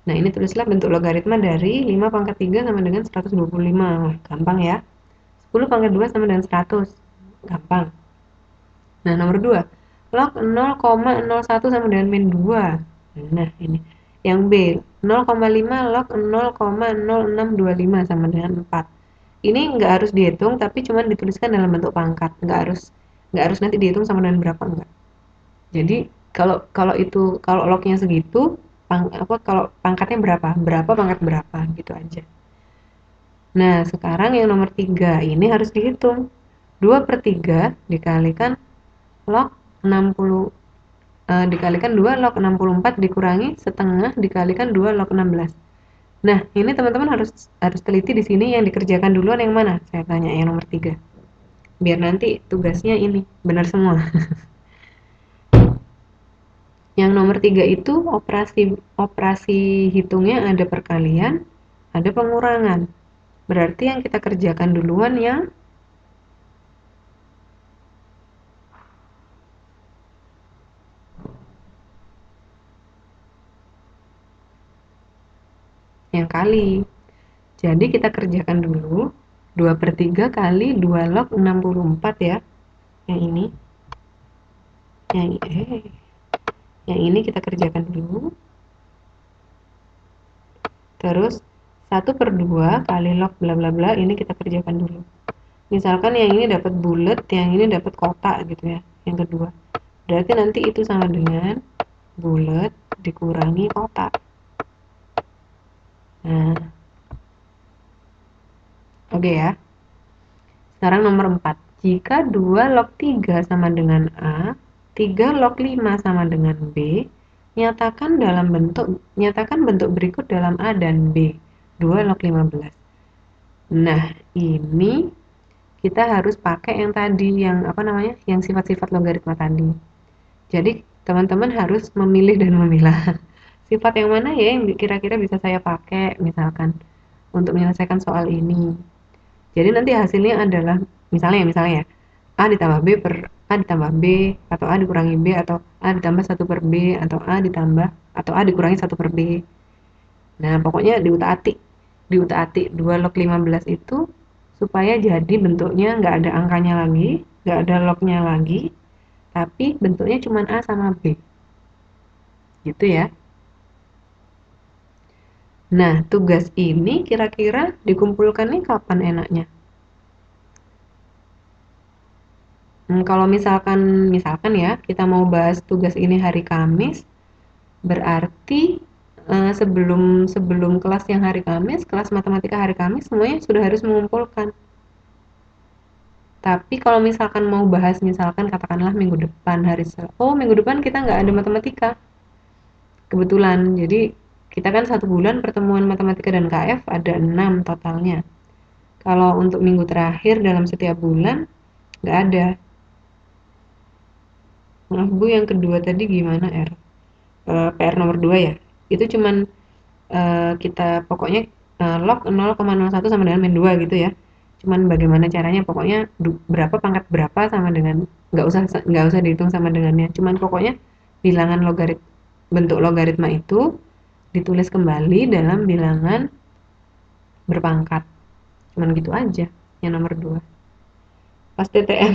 Nah, ini tulislah bentuk logaritma dari 5 pangkat 3 sama dengan 125. Wah, gampang ya. 10 pangkat 2 sama dengan 100. Gampang. Nah, nomor 2. Log 0,01 sama dengan min 2. Nah, ini. Yang B, 0,5 log 0,0625 sama dengan 4. Ini nggak harus dihitung, tapi cuma dituliskan dalam bentuk pangkat. Nggak harus nanti dihitung sama dengan berapa, enggak. Jadi, kalau lognya segitu, kalau pangkatnya berapa? Berapa pangkat berapa, gitu aja. Nah, sekarang yang nomor 3, ini harus dihitung. 2/3 dikalikan log 60 dikalikan 2 log 64 dikurangi setengah dikalikan 2 log 16. Nah, ini teman-teman harus teliti di sini yang dikerjakan duluan yang mana? Saya tanya yang nomor 3. Biar nanti tugasnya ini benar semua. Yang nomor 3 itu operasi hitungnya ada perkalian, ada pengurangan. Berarti yang kita kerjakan duluan yang kali. Jadi kita kerjakan dulu 2/3 kali 2 log 64 ya. Yang ini. Yang ini kita kerjakan dulu. Terus 1/2 kali log bla bla bla ini kita kerjakan dulu. Misalkan yang ini dapat bulat, yang ini dapat kotak gitu ya. Yang kedua. Berarti nanti itu sama dengan bulat dikurangi kotak. Nah, oke ya. Sekarang nomor 4. Jika 2 log 3 sama dengan A, 3 log 5 sama dengan B, nyatakan bentuk berikut dalam A dan B. 2 log 15. Nah, ini kita harus pakai yang tadi, yang sifat-sifat logaritma tadi. Jadi, teman-teman harus memilih dan memilah. Sifat yang mana ya yang kira-kira bisa saya pakai, misalkan, untuk menyelesaikan soal ini. Jadi nanti hasilnya adalah, misalnya ya, A ditambah B, atau A dikurangi B, atau A ditambah 1 per B, atau A dikurangi 1 per B. Nah, pokoknya diutak-atik 2 log 15 itu supaya jadi bentuknya nggak ada angkanya lagi, nggak ada lognya lagi, tapi bentuknya cuma A sama B. Gitu ya. Nah, tugas ini kira-kira dikumpulkannya kapan enaknya? Kalau misalkan ya, kita mau bahas tugas ini hari Kamis, berarti sebelum kelas yang hari Kamis, kelas matematika hari Kamis, semuanya sudah harus mengumpulkan. Tapi kalau misalkan mau bahas, misalkan katakanlah minggu depan minggu depan kita nggak ada matematika. Kebetulan, jadi kita kan 1 bulan pertemuan matematika dan KF ada 6 totalnya. Kalau untuk minggu terakhir dalam setiap bulan, nggak ada. Maaf Bu, yang kedua tadi gimana PR nomor 2 ya? Itu cuman kita pokoknya log 0,01 sama dengan min 2 gitu ya. Cuman bagaimana caranya, pokoknya berapa pangkat berapa sama dengan, nggak usah dihitung sama dengannya, cuman pokoknya bilangan bentuk logaritma itu ditulis kembali dalam bilangan berpangkat. Cuman gitu aja. Yang nomor 2. Pas TTM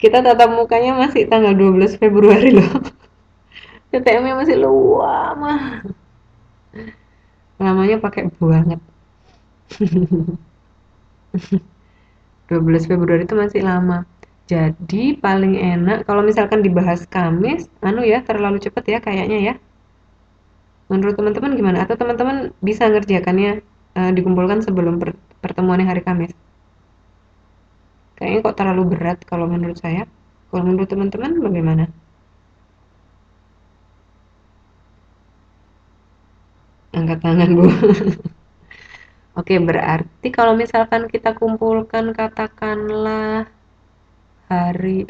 kita tatap mukanya masih tanggal 12 Februari loh. TTM-nya masih lama. Lamanya pakai banget. 12 Februari itu masih lama. Jadi paling enak kalau misalkan dibahas Kamis, ya terlalu cepet ya kayaknya ya. Menurut teman-teman gimana? Atau teman-teman bisa ngerjakannya dikumpulkan sebelum pertemuan hari Kamis? Kayaknya kok terlalu berat kalau menurut saya. Kalau menurut teman-teman bagaimana? Angkat tangan, Bu. Oke, berarti kalau misalkan kita kumpulkan katakanlah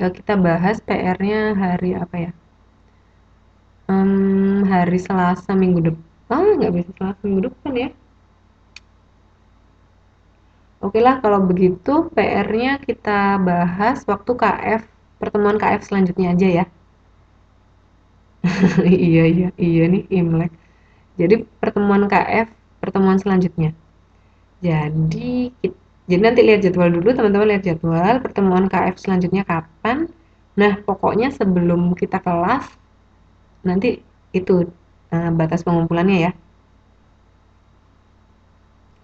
kita bahas PR-nya hari apa ya? Hari Selasa minggu depan. Nggak bisa Selasa minggu depan ya. Oke lah, kalau begitu PR-nya kita bahas waktu pertemuan KF selanjutnya aja ya. Iya, iya, iya nih Imlek. Jadi pertemuan selanjutnya. Jadi jadi nanti lihat jadwal dulu, teman-teman lihat jadwal pertemuan KF selanjutnya kapan. Nah, pokoknya sebelum kita kelas nanti itu batas pengumpulannya ya.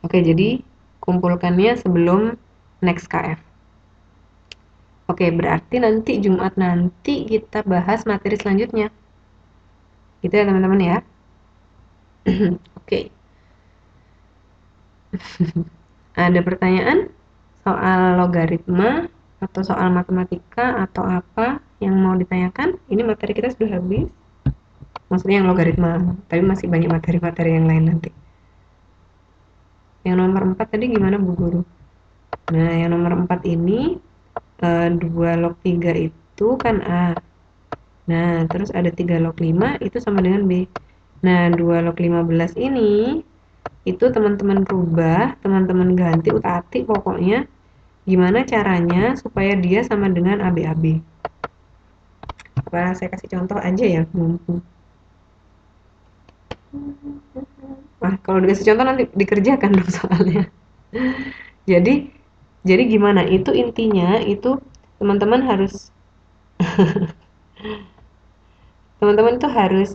Oke, jadi kumpulkannya sebelum next KF. Oke, berarti nanti Jumat nanti kita bahas materi selanjutnya. Gitu ya teman-teman ya. Oke, ada pertanyaan soal logaritma atau soal matematika atau apa yang mau ditanyakan? Ini materi kita sudah habis. Maksudnya yang logaritma, tapi masih banyak materi-materi yang lain nanti. Yang nomor 4 tadi gimana Bu Guru? Nah, yang nomor 4 ini 2 log 3 itu kan A. Nah, terus ada 3 log 5 itu sama dengan B. Nah, 2 log 15 ini itu teman-teman rubah, teman-teman ganti utak-atik pokoknya gimana caranya supaya dia sama dengan AB-AB. Apa saya kasih contoh aja ya, mumpung. Wah, kalau dikasih contoh nanti dikerjakan dong soalnya. Jadi jadi gimana? Itu intinya itu teman-teman harus teman-teman tuh harus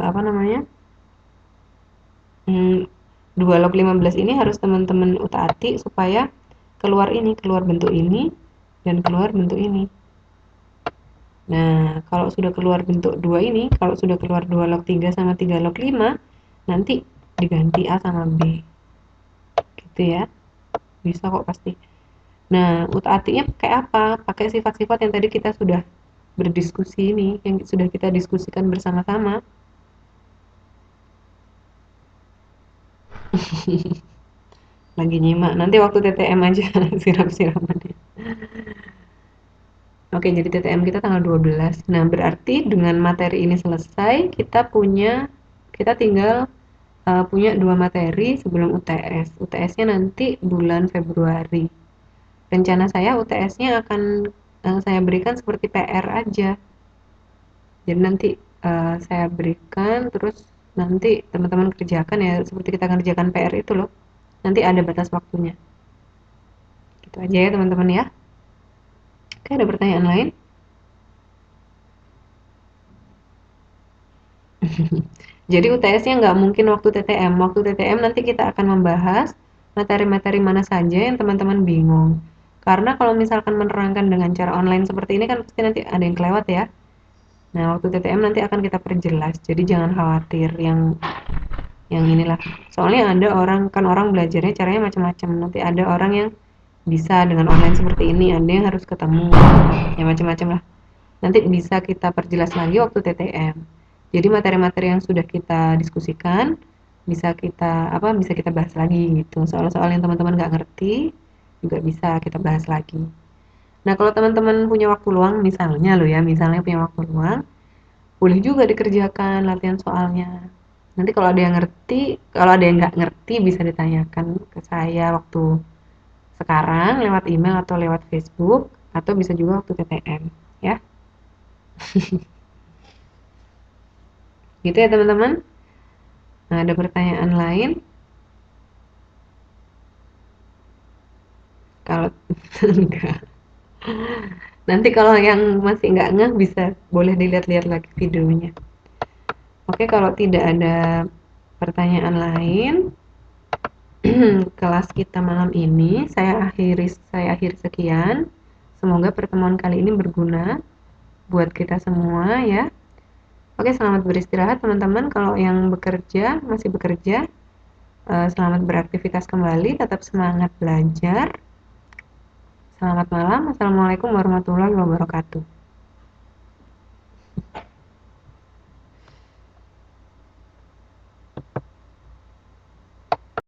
apa namanya? 2 log 15 ini harus teman-teman utak-atik supaya keluar bentuk ini dan keluar bentuk ini. Nah, kalau sudah keluar bentuk 2 ini, kalau sudah keluar 2 log 3 sama 3 log 5, nanti diganti A sama B. Gitu ya. Bisa kok pasti. Nah, utak-atiknya pakai apa? Pakai sifat-sifat yang tadi kita sudah berdiskusi ini, yang sudah kita diskusikan bersama-sama. Lagi nyimak. Nanti waktu TTM aja siram-siramannya. Oke, jadi TTM kita tanggal 12. Nah, berarti dengan materi ini selesai, kita tinggal punya 2 materi sebelum UTS. UTS-nya nanti bulan Februari. Rencana saya UTS-nya akan saya berikan seperti PR aja. Jadi nanti saya berikan, terus nanti teman-teman kerjakan ya, seperti kita ngerjakan PR itu loh. Nanti ada batas waktunya. Gitu aja ya teman-teman ya. Oke, ada pertanyaan lain? Jadi UTS-nya nggak mungkin waktu TTM. Waktu TTM nanti kita akan membahas materi-materi mana saja yang teman-teman bingung. Karena kalau misalkan menerangkan dengan cara online seperti ini kan pasti nanti ada yang kelewat ya. Nah, waktu TTM nanti akan kita perjelas. Jadi jangan khawatir yang inilah. Soalnya ada orang belajarnya caranya macam-macam. Nanti ada orang yang bisa dengan online seperti ini, ada yang harus ketemu. Ya macam-macam lah. Nanti bisa kita perjelas lagi waktu TTM. Jadi materi-materi yang sudah kita diskusikan bisa kita bahas lagi gitu. Soal-soal yang teman-teman nggak ngerti juga bisa kita bahas lagi. Nah, kalau teman-teman punya waktu luang, misalnya punya waktu luang, boleh juga dikerjakan latihan soalnya. Nanti kalau ada yang nggak ngerti bisa ditanyakan ke saya waktu sekarang lewat email atau lewat Facebook, atau bisa juga waktu TTM ya. Gitu ya teman-teman. Nah, ada pertanyaan lain? Kalau enggak, nanti kalau yang masih nggak ngeh bisa boleh dilihat-lihat lagi videonya. Oke, kalau tidak ada pertanyaan lain, kelas kita malam ini saya akhiri sekian. Semoga pertemuan kali ini berguna buat kita semua ya. Oke, selamat beristirahat teman-teman. Kalau yang masih bekerja, selamat beraktivitas kembali, tetap semangat belajar. Selamat malam. Assalamualaikum warahmatullahi wabarakatuh.